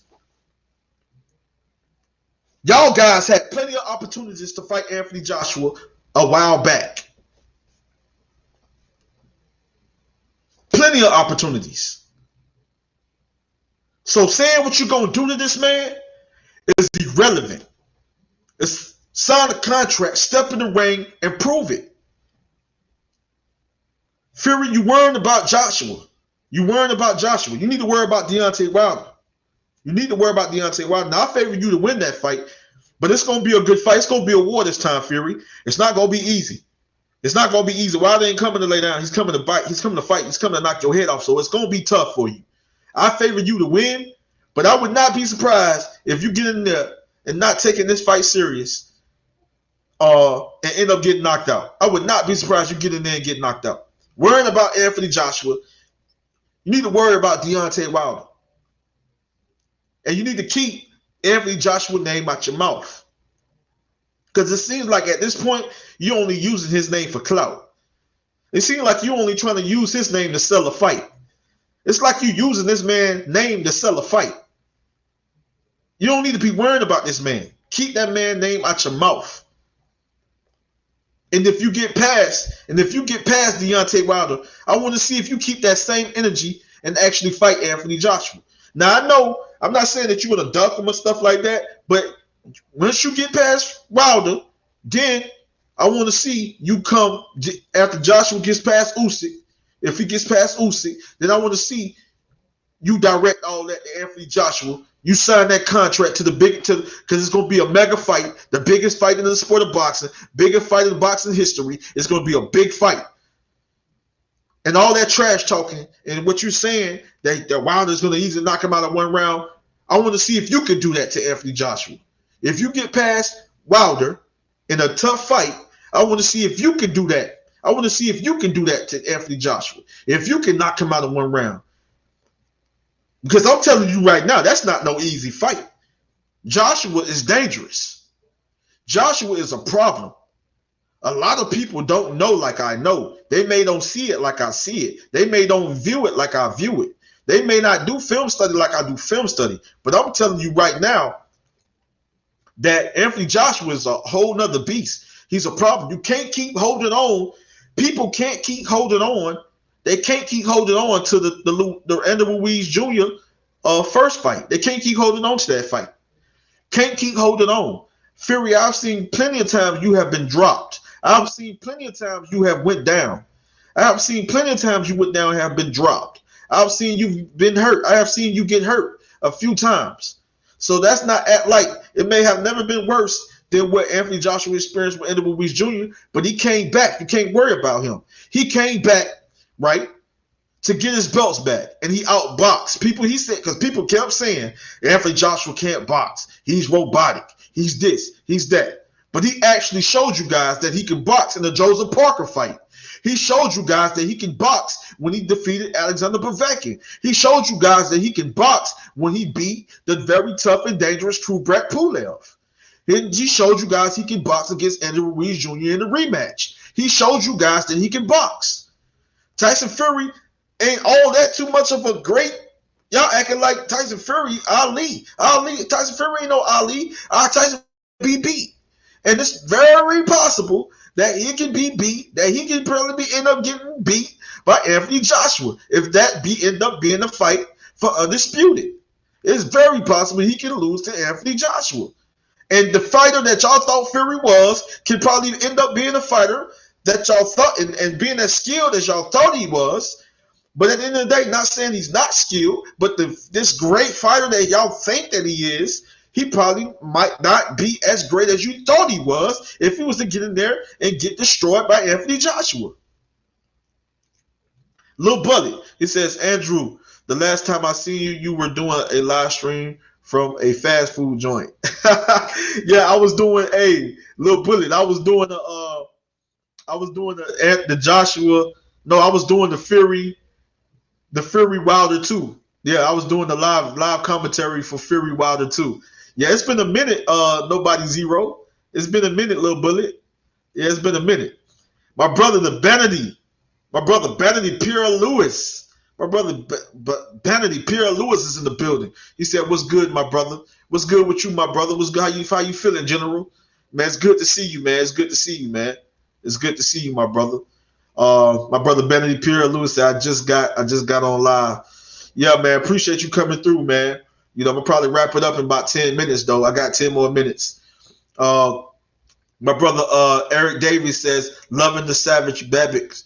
Y'all guys had plenty of opportunities to fight Anthony Joshua a while back. Plenty of opportunities. So saying what you're going to do to this man is irrelevant. It's sign a contract, step in the ring, and prove it. Fury, you worrying about Joshua. You worrying about Joshua. You need to worry about Deontay Wilder. Now, I favor you to win that fight, but it's going to be a good fight. It's going to be a war this time, Fury. It's not going to be easy. Wilder ain't coming to lay down. He's coming to bite. He's coming to fight. He's coming to knock your head off. So it's going to be tough for you. I favor you to win, but I would not be surprised if you get in there and not taking this fight serious and end up getting knocked out. I would not be surprised you get in there and get knocked out. Worrying about Anthony Joshua, you need to worry about Deontay Wilder. And you need to keep Anthony Joshua's name out your mouth. Because it seems like at this point, you're only using his name for clout. It seems like you're only trying to use his name to sell a fight. It's like you're using this man's name to sell a fight. You don't need to be worrying about this man. Keep that man's name out your mouth. And if you get past Deontay Wilder, I want to see if you keep that same energy and actually fight Anthony Joshua. Now, I know I'm not saying that you're going to duck him or stuff like that, but once you get past Wilder, then I want to see you come after Joshua gets past Usyk. If he gets past Usyk, then I want to see you direct all that to Anthony Joshua. You sign that contract because it's going to be a mega fight, the biggest fight in the sport of boxing, biggest fight in boxing history. It's going to be a big fight. And all that trash talking and what you're saying that Wilder's going to easily knock him out of one round, I want to see if you can do that to Anthony Joshua. If you get past Wilder in a tough fight, I want to see if you can do that. I want to see if you can do that to Anthony Joshua. If you can knock him out of one round. Because I'm telling you right now, that's not no easy fight. Joshua is dangerous. Joshua is a problem. A lot of people don't know like I know. They may don't see it like I see it. They may don't view it like I view it. They may not do film study like I do film study. But I'm telling you right now that Anthony Joshua is a whole nother beast. He's a problem. You can't keep holding on. People can't keep holding on. They can't keep holding on to the Andrew Ruiz Jr. first fight. They can't keep holding on to that fight. Can't keep holding on. Fury, I've seen plenty of times you have been dropped. I've seen plenty of times you have went down. I've seen plenty of times you went down and have been dropped. I've seen you've been hurt. I have seen you get hurt a few times. So that's not at like it may have never been worse than what Anthony Joshua experienced with Anthony Ruiz Jr., but he came back. You can't worry about him. He came back, right, to get his belts back, and he outboxed people. He said, because people kept saying Anthony Joshua can't box. He's robotic. He's this. He's that. But he actually showed you guys that he can box in the Joseph Parker fight. He showed you guys that he can box when he defeated Alexander Povetkin. He showed you guys that he can box when he beat the very tough and dangerous Kubrat Pulev. He showed you guys he can box against Andrew Ruiz Jr. in the rematch. He showed you guys that he can box. Tyson Fury ain't all that too much of a great. Y'all acting like Tyson Fury, Ali. Tyson Fury ain't no Ali. Tyson be beat. And it's very possible that he can be beat, that he can probably end up getting beat by Anthony Joshua if that end up being a fight for undisputed. It's very possible he can lose to Anthony Joshua. And the fighter that y'all thought Fury was can probably end up being a fighter that y'all thought and being as skilled as y'all thought he was. But at the end of the day, not saying he's not skilled, but this great fighter that y'all think that he is, he probably might not be as great as you thought he was if he was to get in there and get destroyed by Anthony Joshua. Lil Bully, he says, Andrew, the last time I seen you, you were doing a live stream from a fast food joint. Yeah, I was doing Lil Bully. I was doing the Joshua. No, I was doing the Fury Wilder 2. Yeah, I was doing the live commentary for Fury Wilder 2. Yeah, it's been a minute, Nobody Zero. It's been a minute, Little Bullet. Yeah, it's been a minute. My brother, Banity Pierre Lewis. My brother, Banity Pierre Lewis is in the building. He said, what's good, my brother? What's good with you, my brother? What's good? How you feeling, General? Man, it's good to see you, man. It's good to see you, man. It's good to see you, my brother. My brother, Banity Pierre Lewis said, I just got on live. Yeah, man, appreciate you coming through, man. You know, I'm going to probably wrap it up in about 10 minutes, though. I got 10 more minutes. My brother Eric Davies says, loving the Savage Babbitt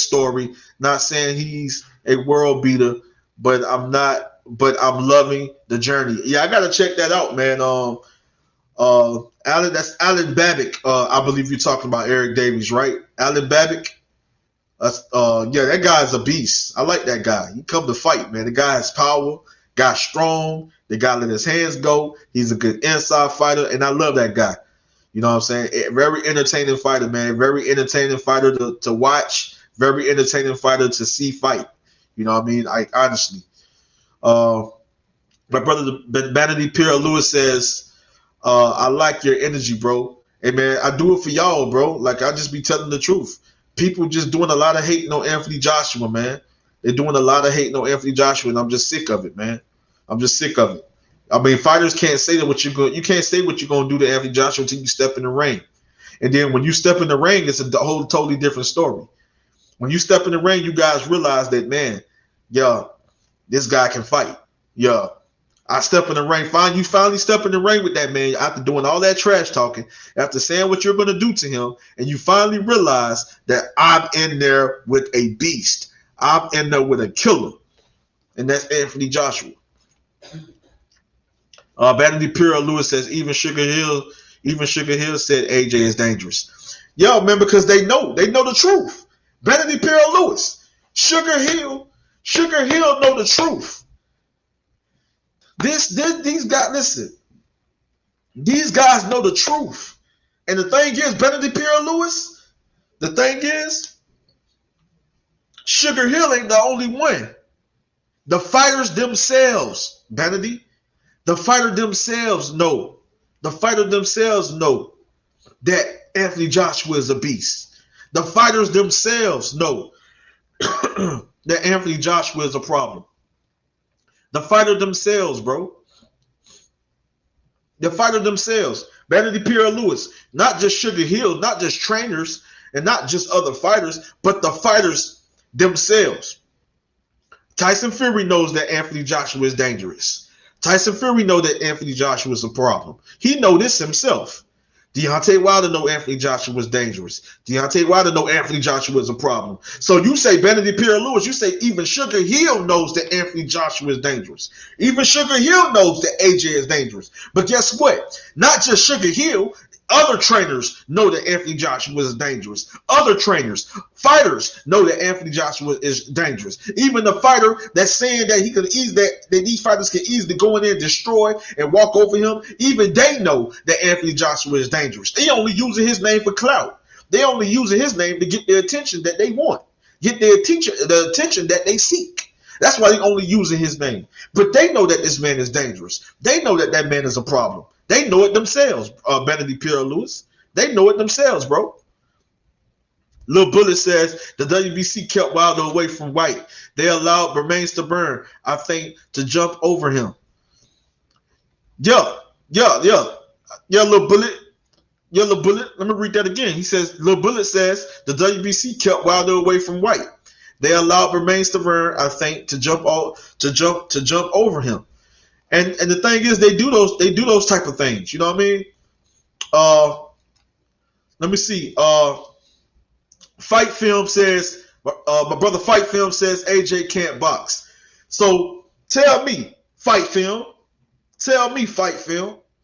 story. Not saying he's a world beater, but I'm loving the journey. Yeah, I got to check that out, man. Alan, that's Alan Babbitt. I believe you're talking about Eric Davies, right? Alan Babbitt. Yeah, that guy's a beast. I like that guy. He come to fight, man. The guy has power, guy strong. The guy let his hands go. He's a good inside fighter, and I love that guy. You know what I'm saying? Very entertaining fighter, man. Very entertaining fighter to watch. Very entertaining fighter to see fight. You know what I mean? Honestly. My brother, Vanity Pierre Lewis says, I like your energy, bro. Hey, man, I do it for y'all, bro. Like, I just be telling the truth. People just doing a lot of hating on Anthony Joshua, man. They're doing a lot of hating on Anthony Joshua, and I'm just sick of it, man. I'm just sick of it. I mean, fighters can't say that you can't say what you're going to do to Anthony Joshua until you step in the ring. And then when you step in the ring, it's a whole totally different story. When you step in the ring, you guys realize that, man, yeah, this guy can fight. Yeah, I step in the ring. You finally step in the ring with that man after doing all that trash talking, after saying what you're going to do to him, and you finally realize that I'm in there with a beast. I'm in there with a killer, and that's Anthony Joshua. Vanity Pierre Lewis says even Sugar Hill said AJ is dangerous. Yo, man, because they know the truth. Vanity Pierre Lewis, Sugar Hill know the truth. These guys, listen. These guys know the truth. And the thing is, Vanity Pierre Lewis, the thing is, Sugar Hill ain't the only one. The fighters themselves, Vanity, the fighter themselves know. The fighter themselves know that Anthony Joshua is a beast. The fighters themselves know that Anthony Joshua is a problem. The fighter themselves, bro. The fighter themselves. Vanity Pierre Lewis. Not just Sugar Hill, not just trainers, and not just other fighters, but the fighters themselves. Tyson Fury knows that Anthony Joshua is dangerous. Tyson Fury knows that Anthony Joshua is a problem. He know this himself. Deontay Wilder know Anthony Joshua was dangerous. Deontay Wilder know Anthony Joshua is a problem. So you say Benedict Pierre-Louis, you say even Sugar Hill knows that Anthony Joshua is dangerous. Even Sugar Hill knows that AJ is dangerous. But guess what? Not just Sugar Hill. Other trainers know that Anthony Joshua is dangerous. Other trainers, fighters know that Anthony Joshua is dangerous. Even the fighter that's saying that he can that these fighters can easily go in there and destroy and walk over him, even they know that Anthony Joshua is dangerous. They only using his name for clout. They only using his name to get the attention that they want, get the attention that they seek. That's why they only using his name. But they know that this man is dangerous. They know that that man is a problem. They know it themselves, Benedict Pierre-Louis. They know it themselves, bro. Lil Bullet says the WBC kept Wilder away from White. They allowed Remains to Burn, I think, to jump over him. Yeah, Lil Bullet. Yeah, Lil Bullet. Let me read that again. He says, Lil Bullet says the WBC kept Wilder away from White. They allowed Remains to Burn, I think, to jump over him. And the thing is, they do those type of things. You know what I mean? Let me see. Fight Film says my brother Fight Film says AJ can't box. So tell me, Fight Film.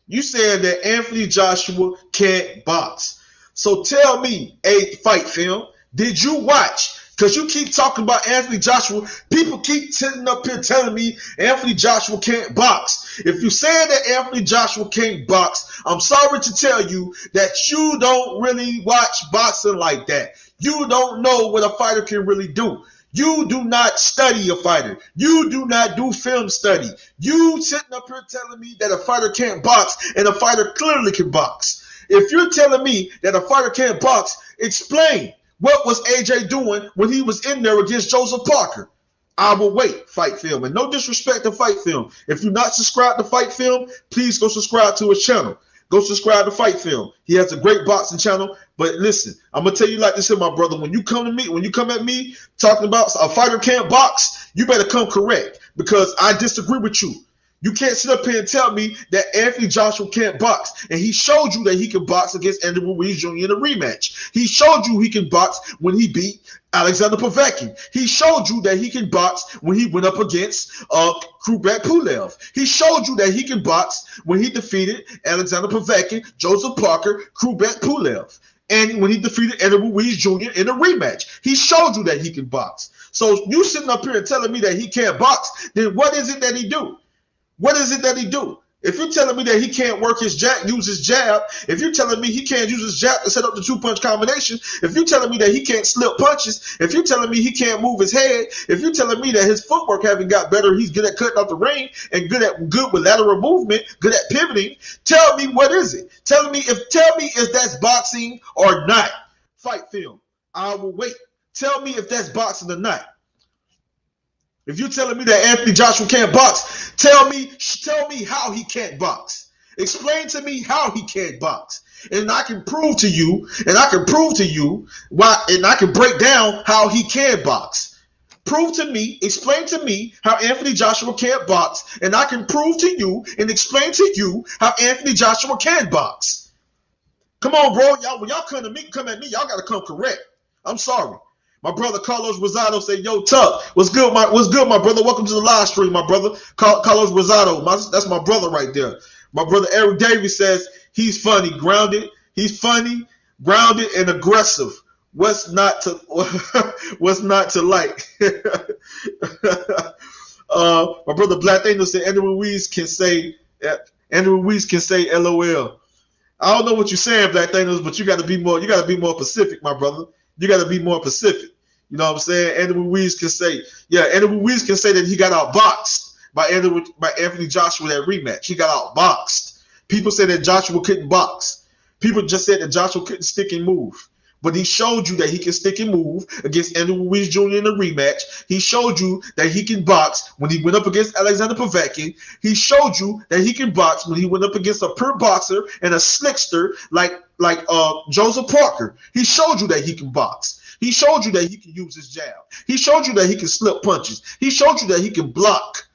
You saying that Anthony Joshua can't box. So tell me, Fight Film, did you watch? Because you keep talking about Anthony Joshua. People keep sitting up here telling me Anthony Joshua can't box. If you're saying that Anthony Joshua can't box, I'm sorry to tell you that you don't really watch boxing like that. You don't know what a fighter can really do. You do not study a fighter. You do not do film study. You sitting up here telling me that a fighter can't box and a fighter clearly can box. If you're telling me that a fighter can't box, explain. What was AJ doing when he was in there against Joseph Parker? I will wait, Fight Film. And no disrespect to Fight Film. If you're not subscribed to Fight Film, please go subscribe to his channel. Go subscribe to Fight Film. He has a great boxing channel. But listen, I'm going to tell you like this here, my brother. When you come at me talking about a fighter can't box, you better come correct because I disagree with you. You can't sit up here and tell me that Anthony Joshua can't box. And he showed you that he can box against Andy Ruiz Jr. in a rematch. He showed you he can box when he beat Alexander Povetkin. He showed you that he can box when he went up against Kubrat Pulev. He showed you that he can box when he defeated Alexander Povetkin, Joseph Parker, Kubrat Pulev. And when he defeated Andy Ruiz Jr. in a rematch. He showed you that he can box. So you sitting up here and telling me that he can't box, then what is it that he do? What is it that he do? If you're telling me that he can't work his jab, use his jab, if you're telling me he can't use his jab to set up the two-punch combination, if you're telling me that he can't slip punches, if you're telling me he can't move his head, if you're telling me that his footwork haven't got better, he's good at cutting off the ring and good with lateral movement, good at pivoting, tell me what is it? Tell me if that's boxing or not. Fight Film. I will wait. Tell me if that's boxing or not. If you're telling me that Anthony Joshua can't box, tell me how he can't box. Explain to me how he can't box. And I can prove to you why, and I can break down how he can box. Prove to me, explain to me how Anthony Joshua can't box, and I can prove to you and explain to you how Anthony Joshua can box. Come on, bro. Y'all, when y'all come at me, y'all gotta come correct. I'm sorry. My brother Carlos Rosado said, "Yo, Tuck, what's good, my brother? Welcome to the live stream, my brother Carlos Rosado. That's my brother right there. My brother Eric Davies says he's funny, grounded. He's funny, grounded, and aggressive. What's not to like?" My brother Black Angel said Andrew Ruiz can say LOL. I don't know what you're saying, Black Thanos, but you got to be more Pacific, my brother. You got to be more Pacific. You know what I'm saying? Andy Ruiz can say that he got outboxed by Anthony Joshua that rematch. He got outboxed. People say that Joshua couldn't box. People just said that Joshua couldn't stick and move. But he showed you that he can stick and move against Andy Ruiz Jr. in the rematch. He showed you that he can box when he went up against Alexander Povetkin. He showed you that he can box when he went up against a pure boxer and a slickster like Joseph Parker. He showed you that he can box. He showed you that he can use his jab. He showed you that he can slip punches. He showed you that he can block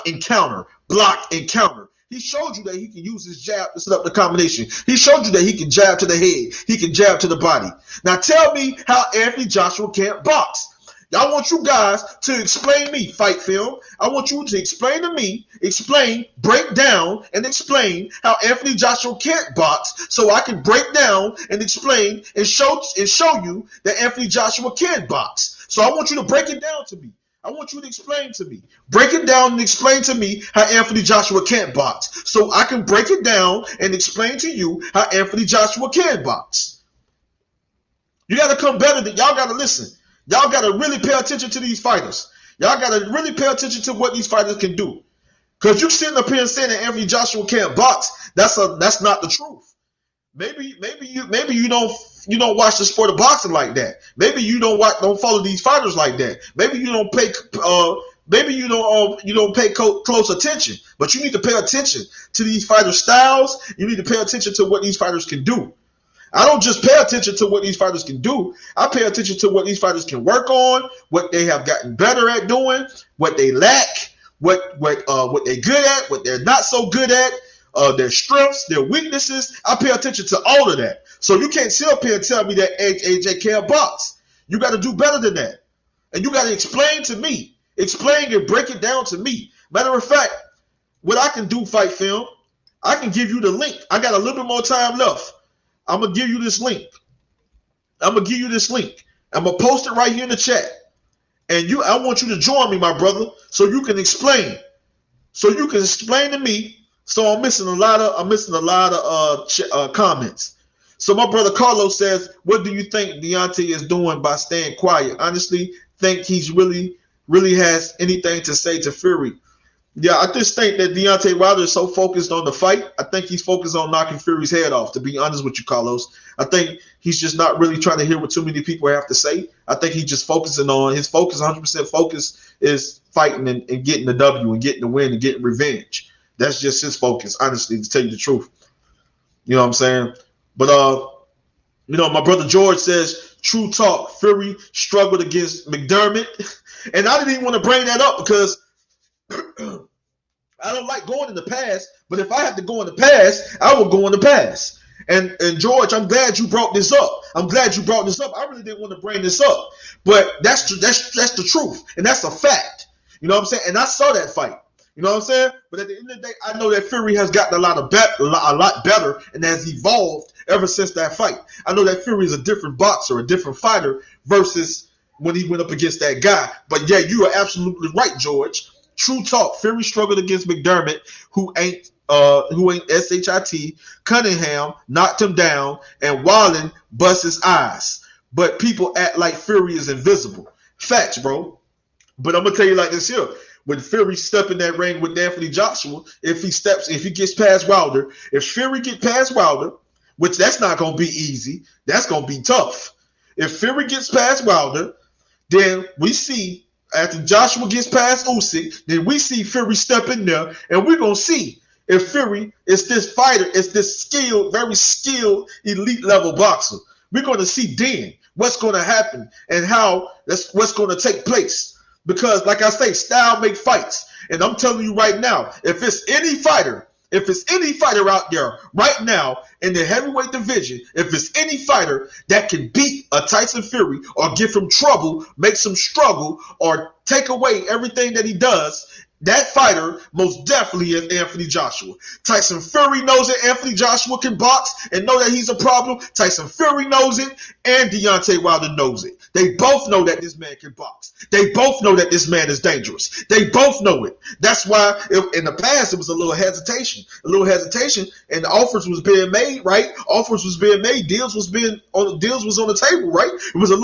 and counter, block and counter. He showed you that he can use his jab to set up the combination. He showed you that he can jab to the head. He can jab to the body. Now tell me how Anthony Joshua can't box. I want you guys to explain me, Fight Film. I want you to explain to me, break down, and explain how Anthony Joshua can't box, so I can break down and explain and show you that Anthony Joshua can box. So I want you to break it down to me. I want you to explain to me. Break it down and explain to me how Anthony Joshua can't box, so I can break it down and explain to you how Anthony Joshua can box. You got to come better. Y'all got to listen. Y'all got to really pay attention to these fighters. Y'all got to really pay attention to what these fighters can do. Because you sitting up here and saying that Anthony Joshua can't box, that's not the truth. Maybe you don't watch the sport of boxing like that. Maybe you don't follow these fighters like that. Maybe you don't pay close attention. But you need to pay attention to these fighter styles. You need to pay attention to what these fighters can do. I don't just pay attention to what these fighters can do. I pay attention to what these fighters can work on, what they have gotten better at doing, what they lack, what they're good at, what they're not so good at, their strengths, their weaknesses. I pay attention to all of that. So you can't sit up here and tell me that AJ can't box. You got to do better than that. And you got to explain to me. Explain and break it down to me. Matter of fact, what I can do, Fight Film, I can give you the link. I got a little bit more time left. I'm going to give you this link. I'm going to post it right here in the chat. And I want you to join me, my brother, so you can explain. So you can explain to me. So I'm missing a lot of comments. So my brother Carlos says, what do you think Deontay is doing by staying quiet? Honestly, think he's really has anything to say to Fury? Yeah, I just think that Deontay Wilder is so focused on the fight. I think he's focused on knocking Fury's head off, to be honest with you, Carlos. I think he's just not really trying to hear what too many people have to say. I think he's just focusing on his focus, 100% focus is fighting and getting the W and getting the win and getting revenge. That's just his focus, honestly, to tell you the truth. You know what I'm saying? But, my brother George says, true talk, Fury struggled against McDermott. And I didn't even want to bring that up because I don't like going in the past, but if I had to go in the past, I would go in the past. And George, I'm glad you brought this up. I really didn't want to bring this up, but that's the truth, and that's a fact. You know what I'm saying? And I saw that fight. You know what I'm saying? But at the end of the day, I know that Fury has gotten a lot better, and has evolved ever since that fight. I know that Fury is a different boxer, a different fighter versus when he went up against that guy. But yeah, you are absolutely right, George. True talk. Fury struggled against McDermott, who ain't SHIT. Cunningham knocked him down, and Wallen bust his eyes. But people act like Fury is invisible. Facts, bro. But I'm gonna tell you like this here: when Fury step in that ring with Anthony Joshua, if he gets past Wilder, if Fury get past Wilder, which that's not gonna be easy, that's gonna be tough. If Fury gets past Wilder, then we see. After Joshua gets past Usyk, then we see Fury step in there, and we're going to see if Fury is this fighter, is this skilled, very skilled, elite level boxer. We're going to see then what's going to happen and what's going to take place. Because, like I say, style make fights. And I'm telling you right now, if it's any fighter out there right now in the heavyweight division, if it's any fighter that can beat a Tyson Fury or give him trouble, make some struggle, or take away everything that he does, that fighter most definitely is Anthony Joshua. Tyson Fury knows that Anthony Joshua can box and know that he's a problem. Tyson Fury knows it, and Deontay Wilder knows it. They both know that this man can box. They both know that this man is dangerous. They both know it. That's why in the past it was a little hesitation, and offers was being made, right? Offers was being made, deals was on the table, right? It was a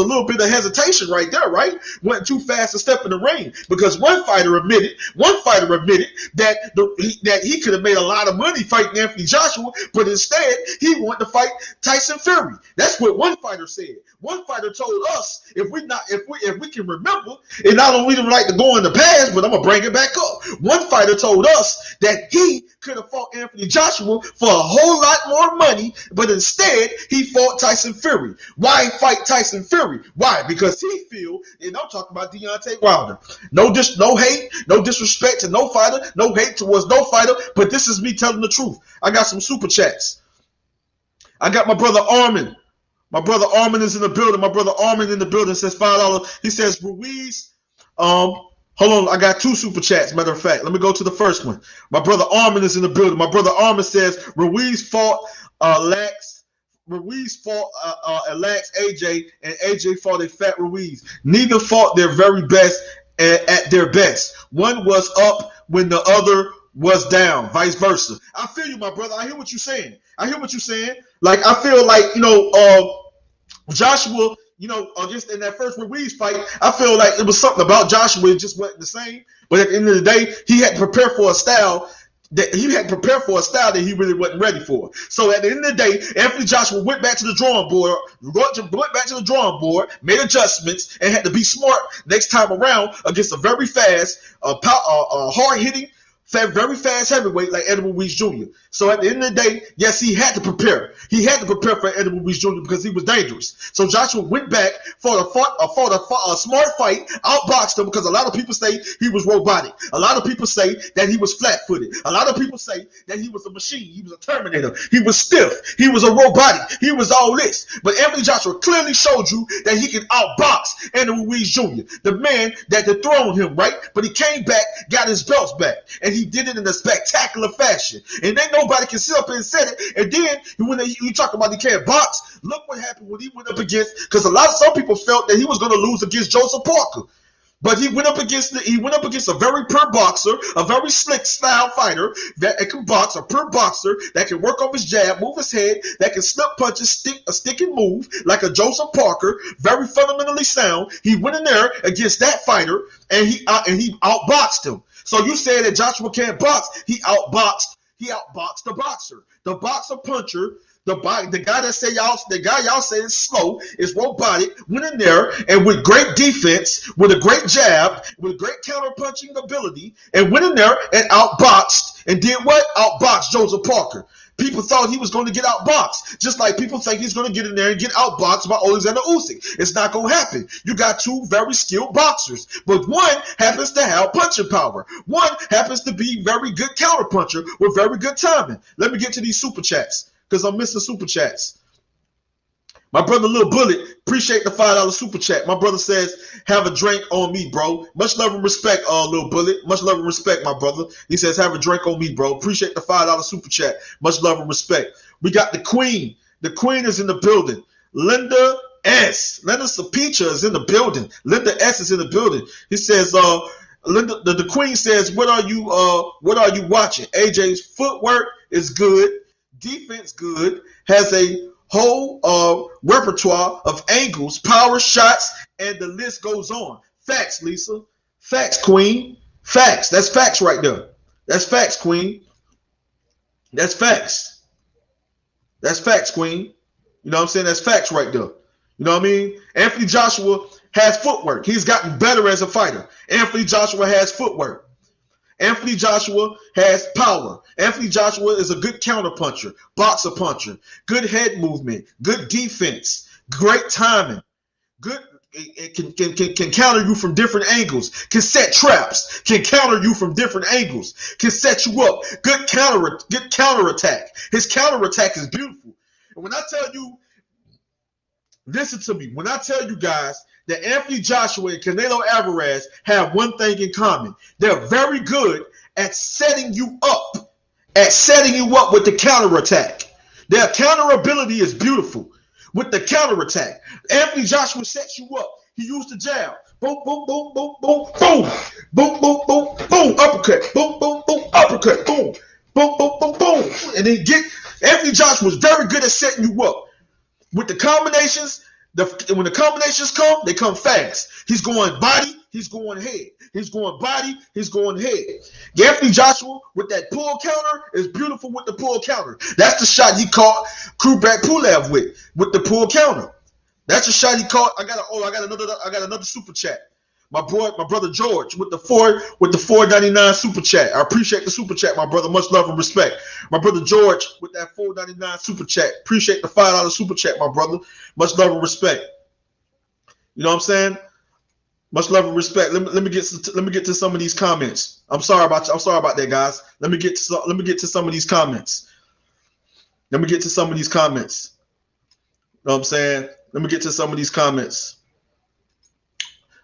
little bit of hesitation right there, right? Went too fast to step in the ring because one fighter admitted that he could have made a lot of money fighting Anthony Joshua, but instead he wanted to fight Tyson Fury. That's what one fighter said. One fighter told us, if we can remember, and I don't really like to go in the past, but I'm gonna bring it back up. One fighter told us that he could have fought Anthony Joshua for a whole lot more money, but instead he fought Tyson Fury. Why fight Tyson Fury? Why? Because he feel, and I'm talking about Deontay Wilder. No hate, no disrespect to no fighter, no hate towards no fighter, but this is me telling the truth. I got some super chats. I got my brother Armin. My brother Armin is in the building. My brother Armin in the building says $5. He says Ruiz. Hold on, I got 2 super chats. Matter of fact, let me go to the first one. My brother Armin is in the building. My brother Armin says Ruiz fought Lax AJ, and AJ fought a fat Ruiz. Neither fought their very best at their best. One was up when the other was down, vice versa. I feel you, my brother. I hear what you're saying. Like, I feel like, Joshua, just in that first Ruiz fight, I feel like it was something about Joshua. It just wasn't the same. But at the end of the day, he had to prepare for a style that he really wasn't ready for. So at the end of the day, Anthony Joshua went back to the drawing board, made adjustments, and had to be smart next time around against a very fast, hard-hitting, very fast heavyweight like Eddie Ruiz Jr. So at the end of the day, yes, he had to prepare. He had to prepare for Eddie Ruiz Jr. because he was dangerous. So Joshua went back, fought a smart fight, outboxed him, because a lot of people say he was robotic. A lot of people say that he was flat-footed. A lot of people say that he was a machine. He was a Terminator. He was stiff. He was a robotic. He was all this. But Anthony Joshua clearly showed you that he can outbox Eddie Ruiz Jr., the man that dethroned him, right? But he came back, got his belts back, and he did it in a spectacular fashion. And ain't nobody can sit up and say it. And then when you talk about he can't box, look what happened when he went up against, because some people felt that he was going to lose against Joseph Parker. But he went up against a very pure boxer, a very slick style fighter that can box, a pure boxer that can work off his jab, move his head, that can slip punches, stick and move like a Joseph Parker, very fundamentally sound. He went in there against that fighter and he outboxed him. So you say that Joshua can't box? He outboxed the boxer, the boxer puncher. The guy y'all say is slow, is robotic, went in there and with great defense, with a great jab, with great counter-punching ability, and went in there and outboxed and did what? Outboxed Joseph Parker. People thought he was going to get outboxed, just like people think he's going to get in there and get outboxed by Alexander Usyk. It's not going to happen. You got 2 very skilled boxers, but one happens to have punching power. One happens to be very good counter-puncher with very good timing. Let me get to these super chats, because I'm missing super chats. My brother Lil Bullet, appreciate the $5 super chat. My brother says, have a drink on me, bro. Much love and respect, Lil Bullet. Much love and respect, my brother. He says, have a drink on me, bro. Appreciate the $5 super chat. Much love and respect. We got the Queen. The Queen is in the building. Linda S. Linda Sapicha is in the building. Linda S. is in the building. He says, Linda, the Queen says, what are you watching? AJ's footwork is good. Defense good. Has a whole repertoire of angles, power shots, and the list goes on. Facts, Lisa. Facts, Queen. Facts. That's facts right there. That's facts, Queen. That's facts. That's facts, Queen. You know what I'm saying? That's facts right there. You know what I mean? Anthony Joshua has footwork. He's gotten better as a fighter. Anthony Joshua has footwork. Anthony Joshua has power. Anthony Joshua is a good counterpuncher, boxer puncher, good head movement, good defense, great timing, good. It can counter you from different angles, can set traps, can counter you from different angles, can set you up. Good counterattack. His counterattack is beautiful. And when I tell you, listen to me, when I tell you guys that Anthony Joshua and Canelo Alvarez have one thing in common. They're very good at setting you up with the counterattack. Their counter ability is beautiful with the counterattack. Anthony Joshua sets you up. He used the jab. Boom, boom, boom, boom, boom, boom. Boom, boom, boom, boom, uppercut. Boom, boom, boom, uppercut. Boom, boom, boom, boom, boom. And then Anthony Joshua was very good at setting you up. With the combinations, when the combinations come, they come fast. He's going body he's going head. He's going body, he's going head. Anthony Joshua with that pull counter is beautiful with the pull counter. That's the shot he caught Kubrat Pulev with the pull counter. That's the shot he caught. I got another super chat. My brother George with the $4.99 super chat. I appreciate the super chat, my brother. Much love and respect. My brother George with that $4.99 super chat. Appreciate the $5 super chat, my brother. Much love and respect. You know what I'm saying? Much love and respect. Let me get to some of these comments. I'm sorry about that, guys. Let me get to some of these comments. You know what I'm saying? Let me get to some of these comments.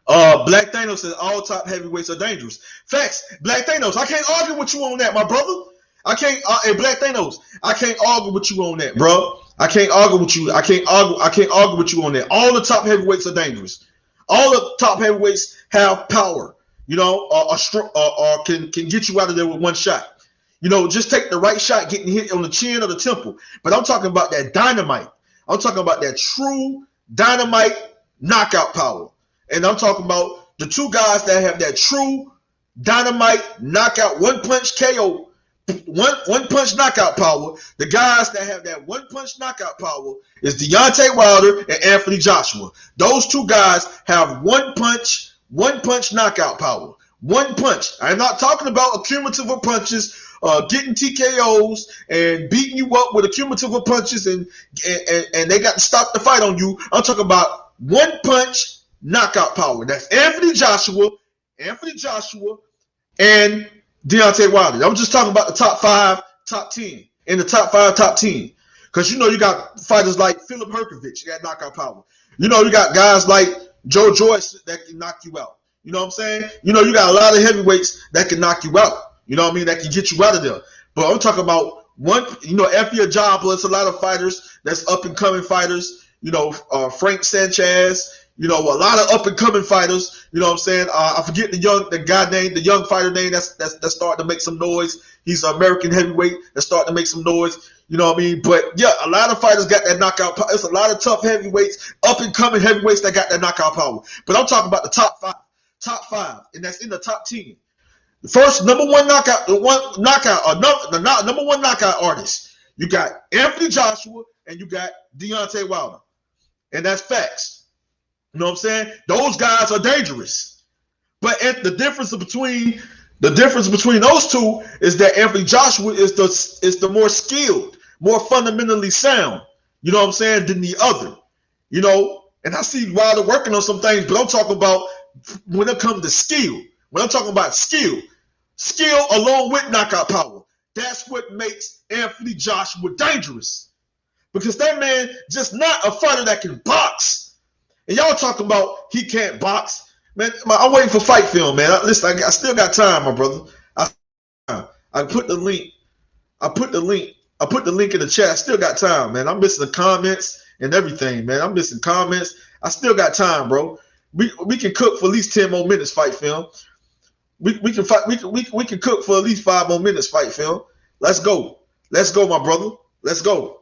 Black Thanos says all top heavyweights are dangerous. Facts. Black Thanos, I can't argue with you on that, my brother. I can't. Hey, Black Thanos, I can't argue with you on that, bro. I can't argue with you on that. All the top heavyweights are dangerous. All the top heavyweights have power. You know, or can get you out of there with one shot. You know, just take the right shot, getting hit on the chin or the temple. But I'm talking about that dynamite. I'm talking about that true dynamite knockout power. And I'm talking about the two guys that have that true dynamite knockout, one punch KO, one punch knockout power. The guys that have that one punch knockout power is Deontay Wilder and Anthony Joshua. Those two guys have one punch knockout power. One punch. I'm not talking about accumulative of punches, getting TKOs and beating you up with accumulative of punches and they got to stop the fight on you. I'm talking about one punch knockout power. That's Anthony Joshua, and Deontay Wilder. I'm just talking about the top 5, top 10. In the top 5, top 10. Because you know you got fighters like Philip Herkovich, you got knockout power. You know you got guys like Joe Joyce that can knock you out. You know what I'm saying? You know you got a lot of heavyweights that can knock you out. You know what I mean? That can get you out of there. But I'm talking about one, you know, Effie Ajabla. It's a lot of fighters that's up and coming fighters. You know, Frank Sanchez. You know, a lot of up and coming fighters. You know what I'm saying? I forget the young fighter name that's starting to make some noise. He's an American heavyweight that's starting to make some noise. You know what I mean? But yeah, a lot of fighters got that knockout power. It's a lot of tough heavyweights, up and coming heavyweights that got that knockout power. But I'm talking about the top 5, and that's in the top 10. The first number one knockout artist. You got Anthony Joshua and you got Deontay Wilder, and that's facts. You know what I'm saying? Those guys are dangerous. But the difference between those two is that Anthony Joshua is the more skilled, more fundamentally sound. You know what I'm saying? Than the other. You know, and I see Wilder working on some things, but I'm talking about when it comes to skill. When I'm talking about skill along with knockout power. That's what makes Anthony Joshua dangerous. Because that man just not a fighter that can box. And y'all talking about he can't box. Man, I'm waiting for fight film, man. Listen, I still got time, my brother. I put the link. I put the link in the chat. I still got time, man. I'm missing the comments and everything, man. I'm missing comments. I still got time, bro. We can cook for at least 10 more minutes, fight film. We can cook for at least 5 more minutes, fight film. Let's go, my brother. Let's go.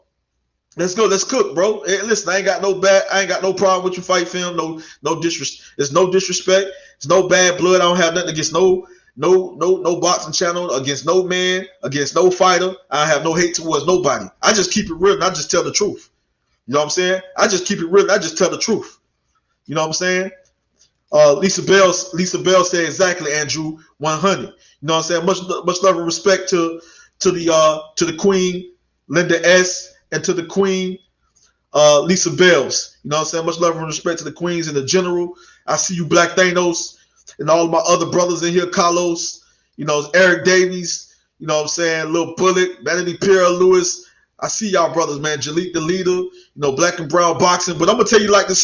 Let's cook, bro. Hey, listen, I ain't got no problem with your fight film. No disrespect. There's no disrespect. There's no bad blood. I don't have nothing against no boxing channel, against no man, against no fighter. I have no hate towards nobody. I just keep it real and I just tell the truth. You know what I'm saying? I just keep it real and I just tell the truth. You know what I'm saying? Lisa Bell said exactly, Andrew, 100. You know what I'm saying? Much love and respect to the Queen, Linda S., and to the Queen, Lisa Bells. You know what I'm saying? Much love and respect to the Queens and the General. I see you, Black Thanos, and all of my other brothers in here, Carlos, you know, Eric Davies, you know what I'm saying? Lil Bullet, Vanity Pierre Lewis. I see y'all brothers, man. Jalik the Leader, you know, Black and Brown Boxing. But I'm going to tell you like this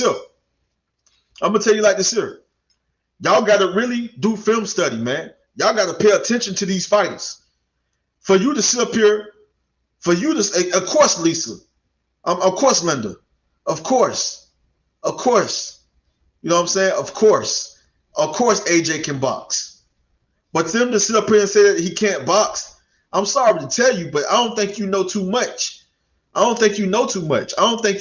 here. Y'all got to really do film study, man. Y'all got to pay attention to these fighters. For you to sit up here, of course, Lisa, of course, Linda, of course, you know what I'm saying? Of course, AJ can box, but them to sit up here and say that he can't box, I'm sorry to tell you, but I don't think you know too much. I don't think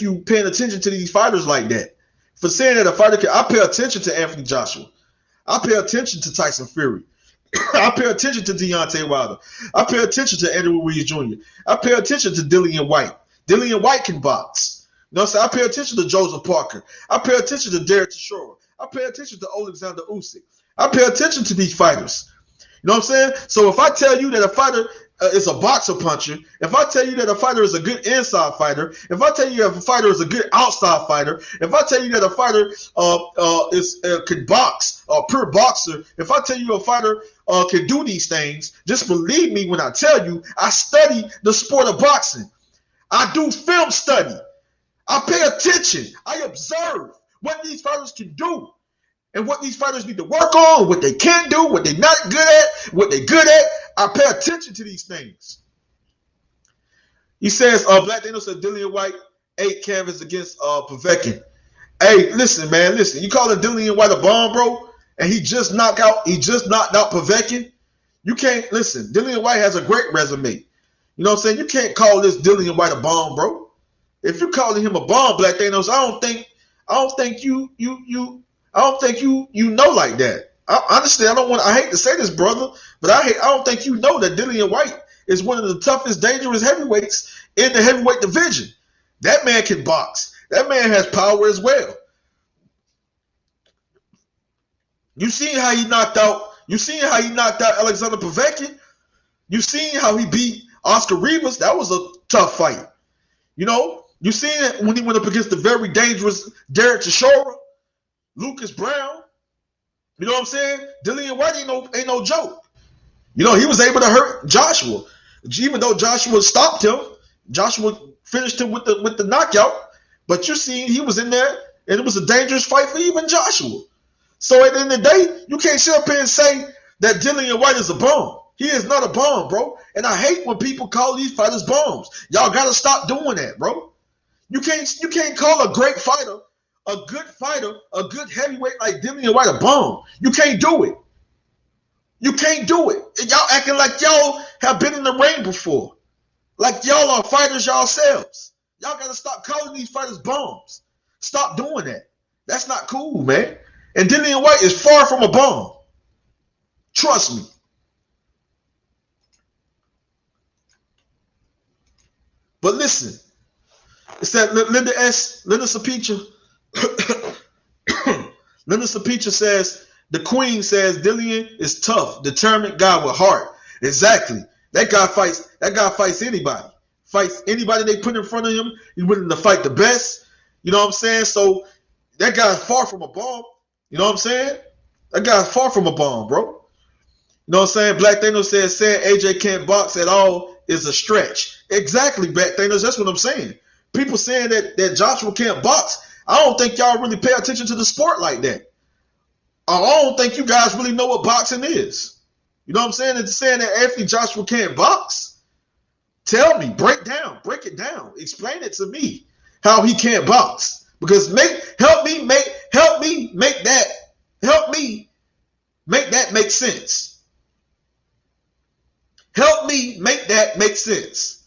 you paying attention to these fighters like that. For saying that a fighter can, I pay attention to Anthony Joshua. I pay attention to Tyson Fury. I pay attention to Deontay Wilder. I pay attention to Andrew Ruiz Jr. I pay attention to Dillian White. Dillian White can box. You know what I'm saying? I pay attention to Joseph Parker. I pay attention to Derek Chisora. I pay attention to Alexander Usyk. I pay attention to these fighters. You know what I'm saying? So if I tell you that a fighter is a boxer puncher, if I tell you that a fighter is a good inside fighter, if I tell you that a fighter is a good outside fighter, if I tell you that a fighter can box, a pure boxer, if I tell you a fighter can do these things, just believe me when I tell you I study the sport of boxing. I do film study. I pay attention. I observe what these fighters can do and what these fighters need to work on, what they can do, what they're not good at, what they're good at. I pay attention to these things. He says, Black Daniel said Dillian White 8 canvas against Povetkin. Hey, listen, man, listen. You calling Dillian White a bomb, bro? And he just knocked out Povetkin? You can't, listen, Dillian White has a great resume. You know what I'm saying? You can't call this Dillian White a bomb, bro. If you're calling him a bomb, Black Thanos, I don't think you know like that. Honestly, I hate to say this, brother, but I don't think you know that Dillian White is one of the toughest, dangerous heavyweights in the heavyweight division. That man can box. That man has power as well. You seen how he knocked out Alexander Povetkin? You seen how he beat Oscar Rivas? That was a tough fight. You know, you seen it when he went up against the very dangerous Derek Chisora, Lucas Brown. You know what I'm saying? Dillian White ain't no joke. You know, he was able to hurt Joshua. Even though Joshua stopped him, Joshua finished him with the knockout. But you see, he was in there, and it was a dangerous fight for even Joshua. So at the end of the day, you can't sit up here and say that Dillian White is a bomb. He is not a bomb, bro. And I hate when people call these fighters bombs. Y'all gotta stop doing that, bro. You can't call a great fighter, a good fighter, a good heavyweight like Dillian White a bomb. You can't do it. You can't do it. And y'all acting like y'all have been in the ring before. Like y'all are fighters yourselves. Y'all gotta stop calling these fighters bombs. Stop doing that. That's not cool, man. And Dillian White is far from a bomb. Trust me. But listen, it's that Linda Sapicha. Linda Sapicha says, the queen says Dillian is tough, determined guy with heart. Exactly. That guy fights anybody. Fights anybody they put in front of him. He's willing to fight the best. You know what I'm saying? So that guy's far from a bomb. You know what I'm saying? That guy's far from a bomb, bro. You know what I'm saying? Black Thanos says saying AJ can't box at all is a stretch. Exactly, Black Thanos. That's what I'm saying. People saying that Joshua can't box. I don't think y'all really pay attention to the sport like that. I don't think you guys really know what boxing is. You know what I'm saying? It's saying that Anthony Joshua can't box. Tell me, break it down. Explain it to me how he can't box. Because help me make that make sense. Help me make that make sense.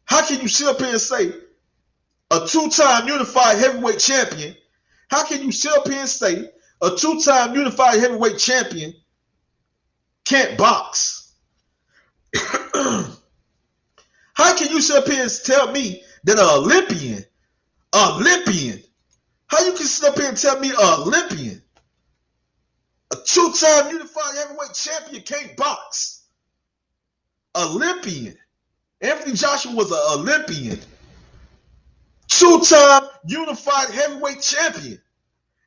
How can you sit up here and say a two-time unified heavyweight champion? How can you sit up here and say a two-time unified heavyweight champion can't box? How can you sit up here and tell me that an Olympian, how you can sit up here and tell me an Olympian, a two-time unified heavyweight champion can't box? Olympian. Anthony Joshua was an Olympian. Two-time unified heavyweight champion.